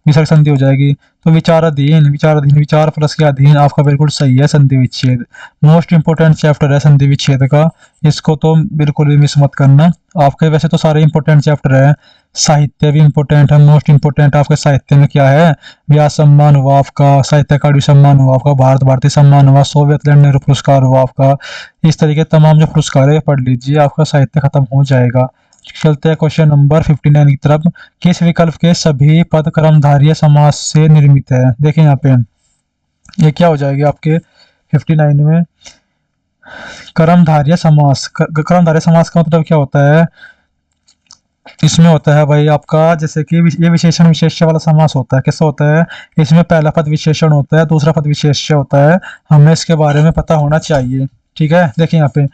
विसर्ग संधि हो जाएगी। तो विचाराधीन, विचाराधीन, विचार प्लस के अधीन आपका बिल्कुल सही है, संधि विच्छेद। मोस्ट इंपोर्टेंट चैप्टर है संधि विच्छेद का, इसको तो बिल्कुल भी मिस मत करना। आपके वैसे तो सारे इंपॉर्टेंट चैप्टर है, साहित्य भी इंपॉर्टेंट है। मोस्ट इंपॉर्टेंट आपके साहित्य में क्या है, व्यास सम्मान हुआ आपका, साहित्य अकादमी सम्मान हुआ आपका, भारत भारती सम्मान हुआ, सोवियत लैंड नेहरू पुरस्कार हुआ आपका। इस तरीके तमाम जो पुरस्कार है पढ़ लीजिए, आपका साहित्य खत्म हो जाएगा। चलते हैं क्वेश्चन नंबर 59 की तरफ। किस विकल्प के सभी पद कर्मधारय समास से निर्मित है। देखें यहाँ पे ये क्या हो जाएगी आपके 59 में, कर्मधारय समास। कर्मधारय समास का मतलब क्या होता है, इसमें होता है भाई आपका, जैसे कि ये विशेषण विशेष्य वाला समास होता है। कैसा होता है, इसमें पहला पद विशेषण होता है, दूसरा पद विशेष्य होता है। हमें इसके बारे में पता होना चाहिए, ठीक है। देखिए यहाँ पे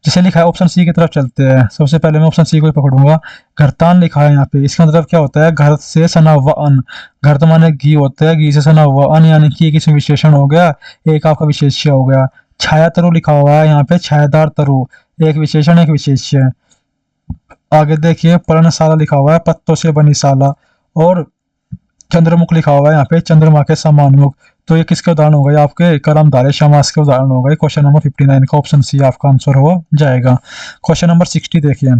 जैसे लिखा है, ऑप्शन सी की तरफ चलते हैं। सबसे पहले मैं ऑप्शन सी को ही पकड़ूंगा। घरतान लिखा है यहाँ पे, इसका मतलब क्या होता है, घर से सना हुआ अन्न। घर्त माने घी होता है, घी से सना हुआ अन्न, यानी कि एक इसमें विशेषण हो गया, एक आपका विशेष्य हो गया। छाया तरु लिखा हुआ है यहाँ पे, छायादार तरु, एक विशेषण एक विशेष्य। आगे देखिए पर्णशाला लिखा हुआ है, पत्तों से बनी शाला। और चंद्रमुख लिखा हुआ है यहाँ पे, चंद्रमा के समान मुख। तो ये किसके उदाहरण हो गए, आपके कर्मधारय समास के उदाहरण हो गए। क्वेश्चन नंबर 59 का ऑप्शन सी आपका आंसर हो जाएगा। क्वेश्चन नंबर 60 देखिए,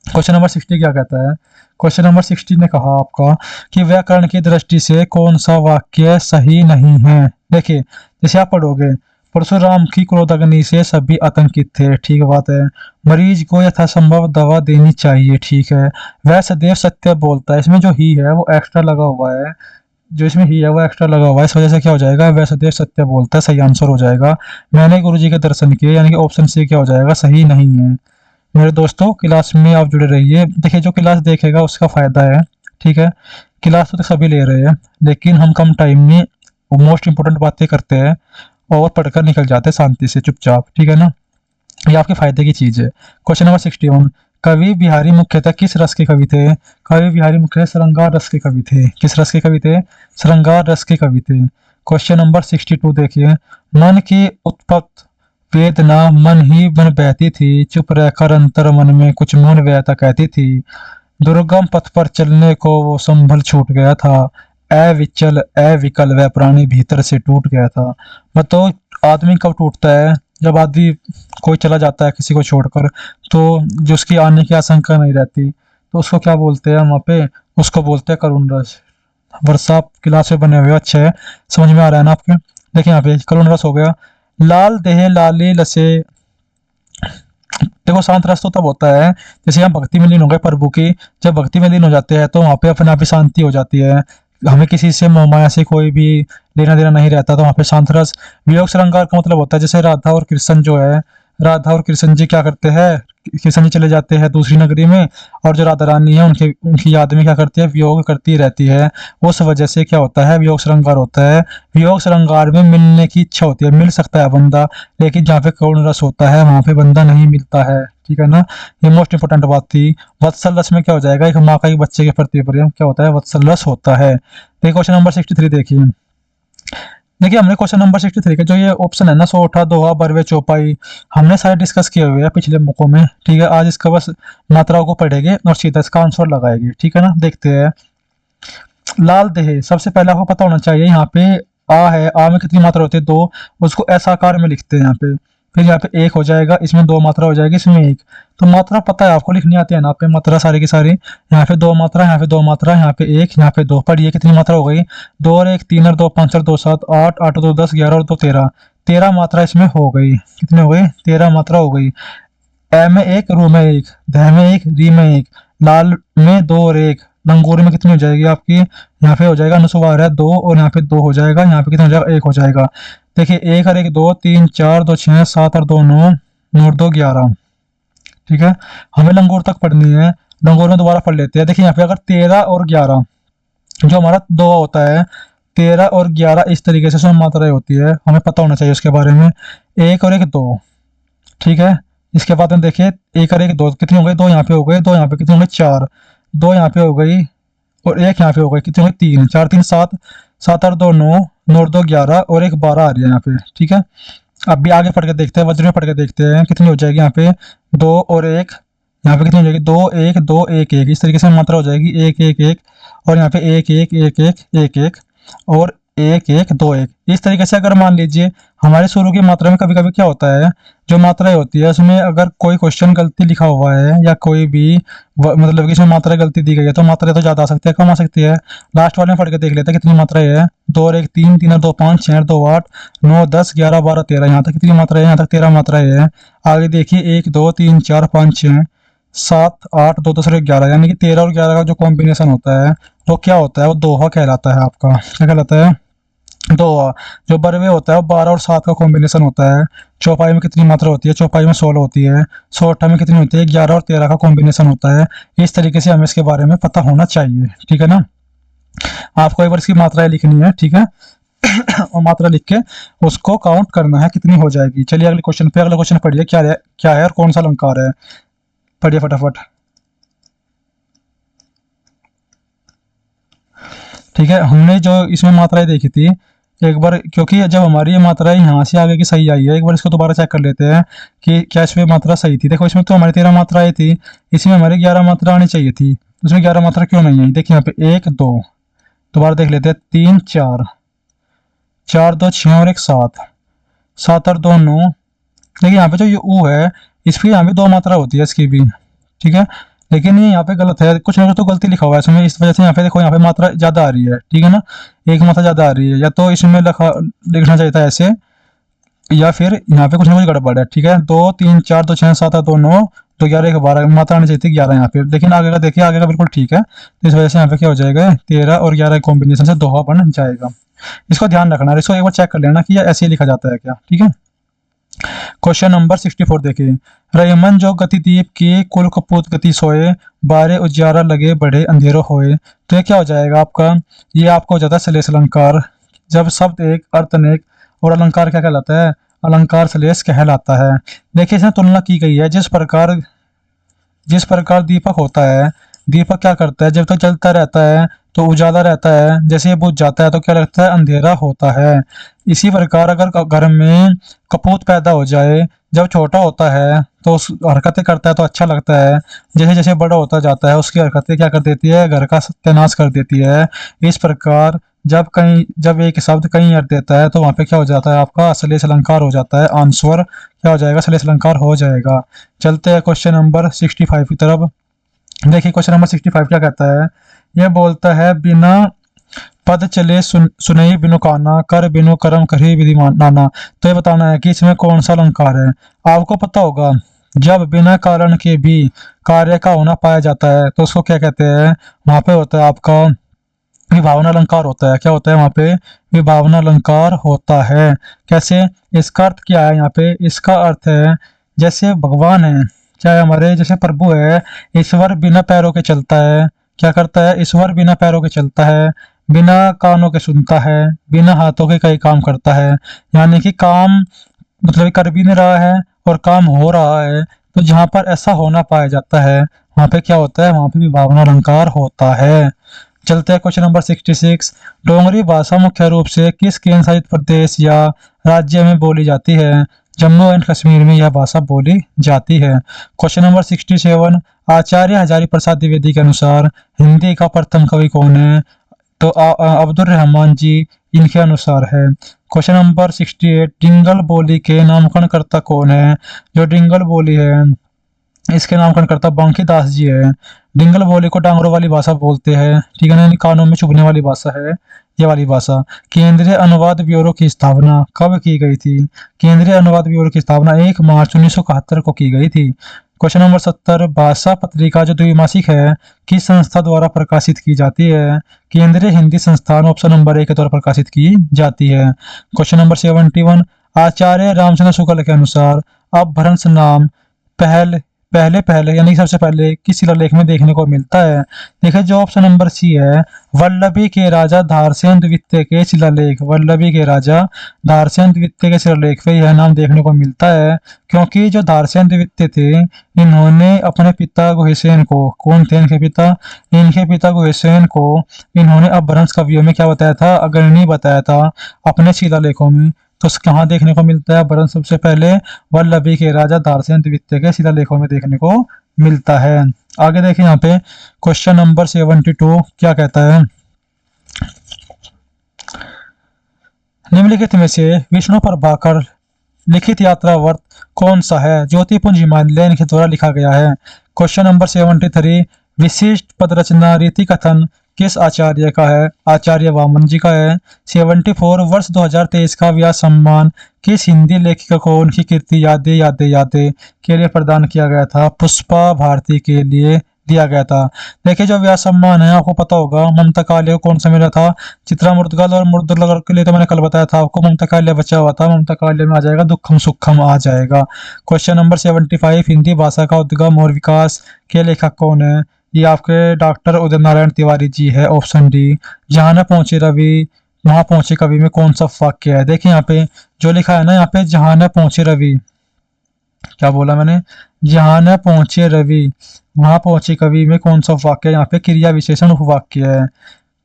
क्वेश्चन नंबर 60 क्या कहता है। क्वेश्चन नंबर 60 ने कहा आपका कि व्याकरण की दृष्टि से कौन सा वाक्य सही नहीं है। देखिए जैसे आप पढ़ोगे, परशुराम की क्रोधाग्नि से सभी आतंकित थे, ठीक बात है। मरीज को यथासंभव दवा देनी चाहिए, ठीक है। वह सदैव सत्य बोलता है, इसमें जो ही है वो एक्स्ट्रा लगा हुआ है, जो इसमें ही है वो एक्स्ट्रा लगा हुआ है, इस वजह से क्या हो जाएगा, वह सदैव सत्य बोलता है, सही आंसर हो जाएगा। मैंने गुरुजी के दर्शन किए, यानी कि ऑप्शन सी क्या हो जाएगा, सही नहीं है। मेरे दोस्तों क्लास में आप जुड़े रहिए। देखिए जो क्लास देखेगा उसका फायदा है, ठीक है। क्लास तो सभी ले रहे हैं, लेकिन हम कम टाइम में मोस्ट इंपोर्टेंट बातें करते हैं और पढ़कर निकल जाते हैं शांति से चुपचाप, ठीक है ना। ये आपके फायदे की चीज है। क्वेश्चन नंबर 61, कवि बिहारी मुख्यतः किस रस के कवि थे। कवि बिहारी मुख्यतः श्रृंगार रस के कवि थे। किस रस के कवि थे, श्रृंगार रस के कवि थे। क्वेश्चन नंबर 62 देखिए, मन की उत्पत्ति वेदना मन ही बन बहती थी, चुप रहकर अंतर मन में कुछ मौन व्यथा कहती थी। दुर्गम पथ पर चलने को वो संभल छूट गया था, अविचल अविकल वह प्राणी भीतर से टूट गया था। मतलब आदमी कब टूटता है, जब आदमी कोई चला जाता है किसी को छोड़कर, तो जो उसकी आने की आशंका नहीं रहती, तो उसको क्या बोलते हैं वहाँ पे, उसको बोलते हैं करुण रस। वर्षा क्लास में बने हुए, अच्छा है, समझ में आ रहा है ना आपके। देखिए यहाँ पे करुण रस हो गया। लाल देह लाले लसे, देखो शांत रस तो तब होता है जैसे हम भक्ति में लीन हो गए प्रभु की। जब भक्ति में लीन हो जाते हैं तो वहाँ पे अपने आप ही शांति हो जाती है, हमें किसी से मोह माया से कोई भी लेना देना नहीं रहता, तो वहाँ पे शांत रस। वियोग श्रृंगार का मतलब होता है जैसे राधा और कृष्ण जो है, राधा और कृष्ण जी क्या करते हैं, कृष्ण जी चले जाते हैं दूसरी नगरी में, और जो राधा रानी है उनकी उनकी याद में क्या करती है, वियोग करती रहती है। उस वजह से क्या होता है, वियोग श्रृंगार होता है। वियोग श्रृंगार में मिलने की इच्छा होती है, मिल सकता है बंदा, लेकिन जहाँ पे करुण रस होता है वहां पे बंदा नहीं मिलता है, ठीक है ना। ये मोस्ट इंपोर्टेंट बात थी। वत्सल रस में क्या हो जाएगा, एक माँ का एक बच्चे के प्रति प्रेम क्या होता है, वत्सल रस होता है। देखिए क्वेश्चन नंबर 63 देखिए। देखिए हमने क्वेश्चन नंबर 63 का जो ये ऑप्शन है ना, सोठा, दोहा, बरवे, चौपाई, हमने सारे डिस्कस किए हुए हैं पिछले मौकों में, ठीक है। आज इसका बस मात्राओं को पढ़ेंगे और सीधा इसका आंसर लगाएंगे, ठीक है ना। देखते हैं। लाल देह, सबसे पहले आपको पता होना चाहिए यहाँ पे आ है, आ में कितनी मात्रा होती है, दो, उसको ऐसा आकार में लिखते हैं यहाँ पे। फिर यहाँ पे एक हो जाएगा, इसमें दो मात्रा हो जाएगी, इसमें एक। तो मात्रा पता है आपको, लिखनी आती है ना, पे मात्रा सारी की सारी। यहाँ पे दो मात्रा, यहाँ पे दो मात्रा, यहाँ पे एक, यहाँ पे दो। पढ़िए कितनी मात्रा हो गई, दो और एक तीन और दो पांच और दो सात, आठ, आठ और दो 10, 11 और दो 13, 13 मात्रा इसमें हो गई। कितनी हो गई, 13 मात्रा हो गई। ए में एक, रू में एक, ध में एक, री में एक, लाल में दो और एक, लंगूर में कितनी हो जाएगी आपकी, यहाँ पे हो जाएगा, अनुस्वार है दो और यहाँ पे दो हो जाएगा, यहाँ पे कितना हो जाएगा, एक हो जाएगा। देखिए एक और एक दो, तीन चार, दो छः, सात और दो नौ, नौ और दो 11, ठीक है। हमें लंगूर तक पढ़नी है, लंगूर में दोबारा पढ़ लेते हैं। देखिए यहाँ पे अगर 13 और 11 जो हमारा दो होता है, 13 और 11 इस तरीके से उसमें मात्राएं होती है, हमें पता होना चाहिए उसके बारे में। एक और एक दो, ठीक है। इसके बाद में देखिए एक और एक दो कितनी हो गई, दो यहाँ पे हो गए, दो यहाँ पे कितनी हो गई, चार, दो यहाँ पे हो गई और एक यहाँ पे हो गई, कितनी हो गई, तीन, चार तीन सात, सात और दो नौ, नौ और दो 11 और एक 12 आ रही है यहाँ पे, ठीक है। अब भी आगे पढ़ के देखते हैं, वज्र में पढ़ के देखते हैं कितनी हो जाएगी यहाँ पे, दो और एक, यहाँ पे कितनी हो जाएगी, दो एक दो एक एक, इस तरीके से मात्रा हो जाएगी, एक एक एक, और यहाँ पे एक एक एक एक एक एक और एक एक दो एक। इस तरीके से अगर मान लीजिए हमारे शुरू की मात्रा में कभी कभी क्या होता है, जो मात्राएं होती है उसमें अगर कोई क्वेश्चन गलती लिखा हुआ है या कोई भी मतलब कि इसमें मात्रा गलती दी गई है, तो मात्रा तो ज्यादा आ सकती है, कम आ सकती है। लास्ट वाले में पढ़ के देख लेते हैं कितनी मात्राएं है, दो और एक तीन, तीन और दो पाँच, छः और दो 8, 9 10 11 12 13, यहाँ तक कितनी मात्रा है, यहाँ तक 13 मात्राएं है। आगे देखिए एक दो तीन चार पाँच छः सात, आठ, दो 10 और 11, यानी कि 13 और 11 का जो कॉम्बिनेशन होता है वो क्या होता है, वो दोहा कहलाता है। आपका क्या कहलाता है, दोहा। जो बरवे होता है वो 12 और 7 का कॉम्बिनेशन होता है। चौपाई में कितनी मात्रा होती है, चौपाई में 16 होती है। सोठा में कितनी होती है, 11 और 13 का कॉम्बिनेशन होता है। इस तरीके से हमें इसके बारे में पता होना चाहिए, ठीक है ना। आपको एक बार इसकी मात्राएं लिखनी है, ठीक है। और मात्रा लिख के उसको काउंट करना है कितनी हो जाएगी। चलिए अगले क्वेश्चन पे, अगला क्वेश्चन पढ़िए क्या है और कौन सा अलंकार है, पढ़िए फटाफट। ठीक है, हमने जो इसमें मात्राएं देखी थी एक बार, क्योंकि जब हमारी ये मात्राएं यहाँ से आगे की सही आई है, एक बार इसको दोबारा चेक कर लेते हैं कि क्या इसमें मात्रा सही थी। देखो इसमें तो हमारी 13 मात्रा आई थी, इसमें हमारी 11 मात्रा आनी चाहिए थी, उसमें 11 मात्रा क्यों नहीं आई। देखिए यहाँ पे एक दो, दोबारा देख लेते हैं, तीन चार, चार दो छः और एक सात, सात और दो नौ। देखिए यहाँ पे जो ये ऊ है इसकी यहाँ पे दो मात्रा होती है इसकी भी, ठीक है। लेकिन ये यहाँ पे गलत है, कुछ ना कुछ तो गलती लिखा हुआ है इसमें, इस वजह से यहाँ पे देखो यहाँ पे मात्रा ज्यादा आ रही है, ठीक है ना। एक मात्रा ज्यादा आ रही है, या तो इसमें लिखना चाहिए था ऐसे, या फिर यहाँ पे कुछ ना कुछ गड़बड़ है, ठीक है। दो तीन चार दो छः सात आठ दो नौ, दो 11 एक 12 मात्रा आनी चाहिए थी 11 यहाँ पे, लेकिन आगे का देखिए, आगे का बिल्कुल ठीक है। तो इस वजह से यहाँ पे क्या हो जाएगा, 13 और 11 कॉम्बिनेशन से दोहा बन जाएगा। इसको ध्यान रखना है, इसको एक बार चेक कर लेना कि ये ऐसे ही लिखा जाता है क्या, ठीक है। क्वेश्चन नंबर 64 देखिए। रहीमन जो गति दीप की कुल कपूत गति सोए, बारे उजियारा लगे बढ़े अंधेरो होए। तो ये क्या हो जाएगा आपका, ये आपको हो जाता है सलेस अलंकार। जब शब्द एक, अर्थ अनेक और अलंकार क्या कहलाता है, अलंकार सलेस कहलाता है। देखिए इसमें तुलना की गई है, जिस प्रकार दीपक होता है, दीपक क्या करता है, जब तक जलता रहता है तो उजाला रहता है, जैसे ये बुझ जाता है तो क्या लगता है, अंधेरा होता है। इसी प्रकार अगर घर में कपूत पैदा हो जाए, जब छोटा होता है तो उस हरकतें करता है तो अच्छा लगता है, जैसे जैसे बड़ा होता जाता है उसकी हरकतें क्या कर देती है, घर का सत्यानाश कर देती है। इस प्रकार जब एक शब्द कहीं अर्थ देता है तो वहां पे क्या हो जाता है, आपका सलेस अलंकार हो जाता है। आंसर क्या हो जाएगा, सलेस अलंकार हो जाएगा। चलते हैं क्वेश्चन नंबर 65 की तरफ। देखिए क्वेश्चन नंबर 65 क्या कहता है, यह बोलता है बिना पद चले सुनई बिनु काना, कर बिनु कर्म करी विधि नाना। तो ये बताना है कि इसमें कौन सा अलंकार है। आपको पता होगा जब बिना कारण के भी कार्य का होना पाया जाता है तो उसको क्या कहते हैं, वहां पे होता है आपका विभावना अलंकार होता है। क्या होता है वहां पे, विभावना अलंकार होता है। कैसे, इसका अर्थ क्या है यहाँ पे, इसका अर्थ है जैसे भगवान है, चाहे हमारे जैसे प्रभु है, ईश्वर बिना पैरों के चलता है। क्या करता है, ईश्वर बिना पैरों के चलता है, बिना कानों के सुनता है, बिना हाथों के कई काम करता है। यानी कि काम मतलब कर भी नहीं रहा है और काम हो रहा है, तो जहाँ पर ऐसा होना पाया जाता है वहाँ पे क्या होता है, वहाँ पे भी भावना अलंकार होता है। चलते हैं क्वेश्चन नंबर 66। डोगरी भाषा मुख्य रूप से किस केंद्र शासित प्रदेश या राज्य में बोली जाती है? जम्मू एंड कश्मीर में यह भाषा बोली जाती है। Question number 67। आचार्य हजारी प्रसाद द्विवेदी के अनुसार हिंदी का प्रथम कवि कौन है? तो अब्दुल रहमान जी इनके अनुसार है। Question number 68। डिंगल बोली के नामकरण कर्ता कौन है? जो डिंगल बोली है इसके नामकरण करता बांकी दास जी है। डिंगल बोली को डांगरों वाली भाषा बोलते हैं, ठीक है ना, कानों में चुभने वाली भाषा है ये वाली भाषा। केंद्रीय अनुवाद ब्यूरो की स्थापना कब की गई थी? केंद्रीय अनुवाद ब्यूरो की स्थापना 1 मार्च 1971 को की गई थी। Question number 70। भाषा पत्रिका जो द्विमासिक है किस संस्था द्वारा प्रकाशित की जाती है? केंद्रीय हिंदी संस्थान ऑप्शन नंबर 1 के द्वारा प्रकाशित की जाती है। Question number 71। आचार्य रामचंद्र शुक्ल के अनुसार अपभ्रंश नाम पहले पहले यानी सबसे पहले किस शिलालेख में देखने को मिलता है? देखिए जो ऑप्शन नंबर सी है, वल्लभी के राजा धारसेन द्वितीय के शिलालेख, वल्लभी के राजा धारसेन द्वितीय के शिलालेख पे यह नाम देखने को मिलता है। क्योंकि जो धारसेन द्वितीय थे इन्होंने अपने पिता गुहेसेन को, कौन थे इनके पिता? इनके पिता गुहेसेन को इन्होंने अपभ्रंश कवियों में क्या बताया था? अग्रणी बताया था अपने शिलालेखों में। तो कहाँ देखने को मिलता है अपभ्रंश? सबसे पहले वल्लभी के राजा धारसेन द्वितीय के शिलालेखों में देखने को मिलता है। आगे देखिए यहाँ पे क्वेश्चन नंबर 72 क्या कहता है? निम्नलिखित में से विष्णु प्रभाकर लिखित यात्रा वर्त कौन सा है? ज्योतिपुंज हिमालय के द्वारा लिखा गया है। Question number 73। विशिष्ट पदरचना रीति कथन किस आचार्य का है? आचार्य वामन जी का है। 74। वर्ष 2023 का व्यास सम्मान किस हिंदी लेखिका को उनकी कृति यादें यादें यादें के लिए प्रदान किया गया था? पुष्पा भारती के लिए दिया गया था। देखिए जो व्यास सम्मान है आपको पता होगा ममता कालिया को कौन सा मिला था? चित्रा मुर्दगल और मुर्दगल के लिए तो मैंने कल बताया था आपको, ममता कालिया बचा हुआ था, ममता कालिया में आ जाएगा दुखम सुखम आ जाएगा। Question number 75। हिंदी भाषा का उद्गम और विकास के लेखक कौन है? ये आपके डॉक्टर उदय नारायण तिवारी जी है, ऑप्शन डी। जहां न पहुंचे रवि वहां पहुंचे कवि में कौन सा वाक्य है? देखिए यहाँ पे जो लिखा है ना, यहाँ पे जहां न पहुंचे रवि, क्या बोला मैंने? जहां न पहुंचे रवि वहां पहुंचे कवि में कौन सा वाक्य है? यहाँ पे क्रिया विशेषण उपवाक्य है।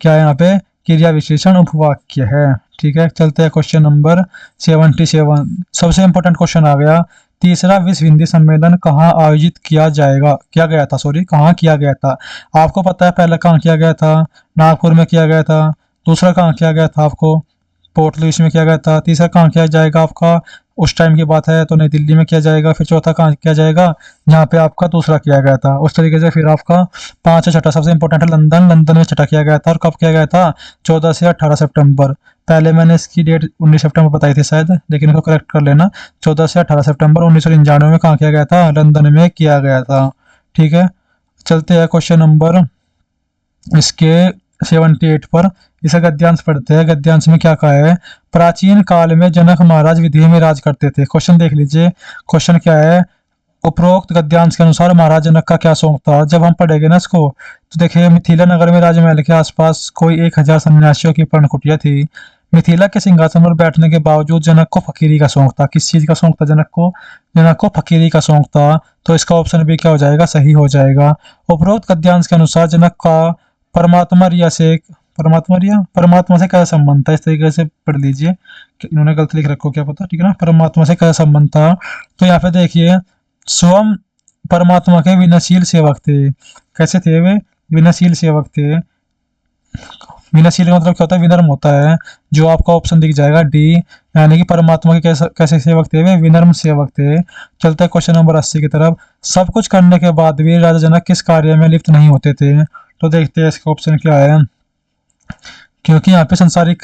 क्या है यहाँ पे? क्रिया विशेषण उपवाक्य है। ठीक है, चलते हैं क्वेश्चन नंबर 77। सबसे इंपॉर्टेंट क्वेश्चन आ गया। तीसरा विश्व हिंदी सम्मेलन कहाँ आयोजित किया गया था, कहाँ किया गया था? आपको पता है पहला कहाँ किया गया था? नागपुर में किया गया था। दूसरा कहाँ किया गया था आपको? पोर्ट लुइस में किया गया था। तीसरा कहाँ किया जाएगा आपका? उस टाइम की बात है तो नई दिल्ली में किया जाएगा। फिर चौथा कहाँ किया जाएगा? जहाँ पे आपका दूसरा किया गया था। उस तरीके से फिर आपका पांचवा छठा सबसे इंपॉर्टेंट है लंदन में छठा किया गया था। और कब किया गया था? 14 से 18 सितंबर। पहले मैंने इसकी डेट 19 सितंबर बताई थी शायद, लेकिन इसको करेक्ट कर लेना। 14 से 18 सितंबर 1999 में कहाँ किया गया था? लंदन में किया गया था। ठीक है, चलते हैं क्वेश्चन नंबर इसके 78 पर। इसे गद्यांश पढ़ते हैं। गद्यांश में क्या कहा है? प्राचीन काल में जनक महाराज विदेह में राज करते थे। क्वेश्चन देख लीजिए, क्वेश्चन क्या है? उपरोक्त गद्यांश के अनुसार महाराज जनक का क्या शौक था? जब हम पढ़ेंगे ना इसको तो देखिए मिथिला नगर में राजमहल के आसपास कोई 1000 सन्यासियों की पर्ण कुटिया थी। मिथिला के सिंहासन पर बैठने के बावजूद जनक को फकीरी का शौक था। किस चीज का शौक था जनक को? जनक को फकीरी का शौक था। तो इसका ऑप्शन भी क्या हो जाएगा? सही हो जाएगा। उपरोक्त गद्यांश के अनुसार जनक का परमात्मा से क्या संबंध था? इस तरीके से पढ़ लीजिए, इन्होंने गलत लिख रखो क्या पता, ठीक है ना। परमात्मा से क्या संबंध था? तो यहाँ पे देखिए स्वयं परमात्मा के विनयशील सेवक थे। कैसे थे वे? विनयशील सेवक थे। विनयशील का मतलब क्या होता है? विनम्र होता है, जो आपका ऑप्शन दिख जाएगा डी। यानी कि परमात्मा के कैसे सेवक थे वे? विनम्र सेवक थे। चलते हैं क्वेश्चन नंबर 80 की तरफ। सब कुछ करने के बाद भी राजा जनक किस कार्य में लिप्त नहीं होते थे? तो देखते हैं इसका ऑप्शन क्या है। क्योंकि यहाँ पे संसारिक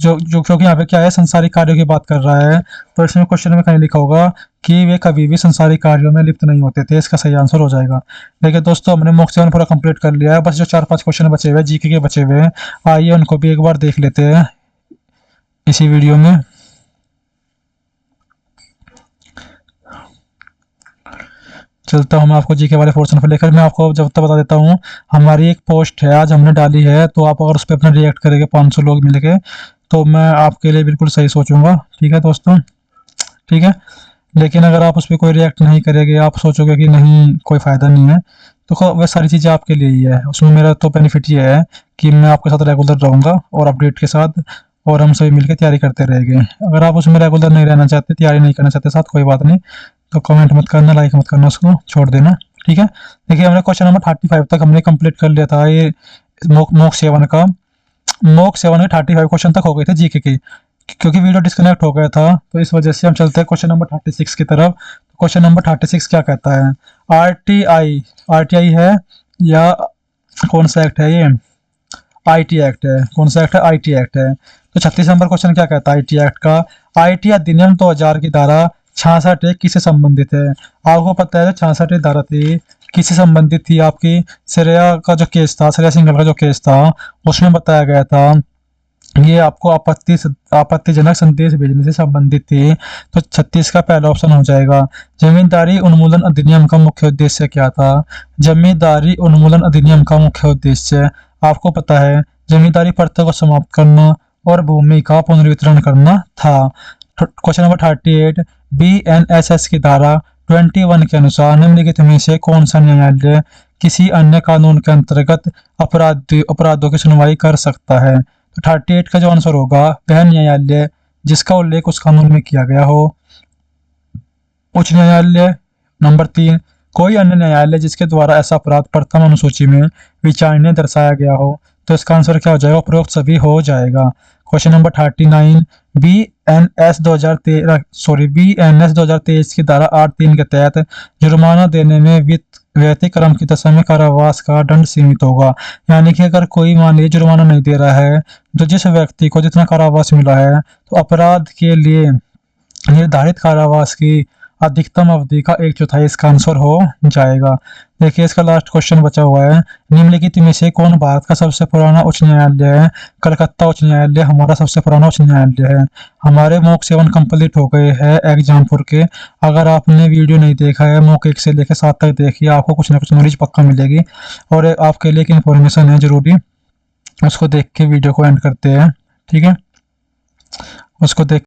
क्योंकि यहाँ पे क्या है? संसारिक कार्यों की बात कर रहा है। तो इसमें क्वेश्चन में कहीं लिखा होगा कि वे कभी भी संसारिक कार्यों में लिप्त नहीं होते थे। इसका सही आंसर हो जाएगा। देखिए दोस्तों हमने मॉक 7 पूरा कंप्लीट कर लिया है। बस जो 4-5 क्वेश्चन बचे हुए जीके के बचे हुए हैं, आइए उनको भी एक बार देख लेते हैं इसी वीडियो में। चलता हूँ मैं आपको जीके वाले पोर्शन पर लेकर। मैं आपको जब तक बता देता हूँ, हमारी एक पोस्ट है आज हमने डाली है, तो आप अगर उस पर अपना रिएक्ट करेंगे 500 लोग मिलके तो मैं आपके लिए बिल्कुल सही सोचूंगा। ठीक है दोस्तों, ठीक है। लेकिन अगर आप उस पर कोई रिएक्ट नहीं करेंगे, आप सोचोगे कि नहीं कोई फ़ायदा नहीं है, तो वह सारी चीज़ें आपके लिए ही है। उसमें मेरा तो बेनिफिट ये है कि मैं आपके साथ रेगुलर रहूँगा और अपडेट के साथ, और हम सभी मिलकर तैयारी करते रहेंगे। अगर आप उसमें रेगुलर नहीं रहना चाहते, तैयारी नहीं करना चाहते साथ, कोई बात नहीं, तो कमेंट मत करना, लाइक मत करना, उसको छोड़ देना। ठीक है, देखिए हमने क्वेश्चन नंबर 35 तक हमने कंप्लीट कर लिया था। ये मॉक 7 का, मॉक 7 के 35 क्वेश्चन तक हो गए थे जीके के। क्योंकि वीडियो डिस्कनेक्ट हो गया था, तो इस वजह से हम चलते हैं क्वेश्चन नंबर 36 की तरफ। क्वेश्चन नंबर 36 क्या कहता है? आरटीआई, आरटीआई है या कौन सा एक्ट है ये? आईटी एक्ट है। कौन सा एक्ट है? आईटी एक्ट है। तो 36 नंबर क्वेश्चन क्या कहता है आईटी एक्ट का? आईटी अधिनियम 2000 की धारा 66 किससे संबंधित है? आपको पता है 66 धारा थी, किससे संबंधित थी? आपकी श्रेया का जो केस था, श्रेया सिंघल का जो केस था, उसमें बताया गया था ये आपको आपत्तिजनक संदेश भेजने से संबंधित थी। तो 36 का पहला ऑप्शन हो जाएगा। जमींदारी उन्मूलन अधिनियम का मुख्य उद्देश्य क्या था? जमींदारी उन्मूलन अधिनियम का मुख्य उद्देश्य आपको पता है, जमींदारी प्रथा को समाप्त करना और भूमि का पुनर्वितरण करना था। क्वेश्चन नंबर 38, बीएनएसएस की धारा 21 के अनुसार निम्नलिखित में से कौन सा न्यायालय किसी अन्य कानून के अंतर्गत अपराधों की सुनवाई कर सकता है? तो 38 का जो आंसर होगा, वह न्यायालय जिसका उल्लेख उस कानून में किया गया हो। उच्च न्यायालय। नंबर 3, कोई अन्य न्यायालय जिसके द्वारा ऐसा अपराध प्रथम अनुसूची में विचारणीय दर्शाया गया हो। तो इसका आंसर क्या हो जाएगा? उपरोक्त सभी हो जाएगा। क्वेश्चन नंबर 39, बीएनएस 2023 की धारा 8(3) के तहत जुर्माना देने में व्यतिक्रम की दशा में कारावास का दंड सीमित होगा। यानी कि अगर कोई मान लीजिए जुर्माना नहीं दे रहा है, तो जिस व्यक्ति को जितना कारावास मिला है, तो अपराध के लिए निर्धारित कारावास की अधिकतम अवधि का 1/4 इसका आंसर हो जाएगा। देखिए इसका लास्ट क्वेश्चन बचा हुआ है, निम्नलिखित में से कौन भारत का सबसे पुराना उच्च न्यायालय है? कलकत्ता उच्च न्यायालय हमारा सबसे पुराना उच्च न्यायालय है। हमारे मॉक 7 कंप्लीट हो गए हैं एग्जामपुर के। अगर आपने वीडियो नहीं देखा है, मॉक 1 से लेकर 7 तक देखिए, आपको कुछ ना कुछ नॉलेज पक्का मिलेगी। और आपके लिए एक इन्फॉर्मेशन है जरूरी, उसको देख के वीडियो को एंड करते हैं। ठीक है, उसको देख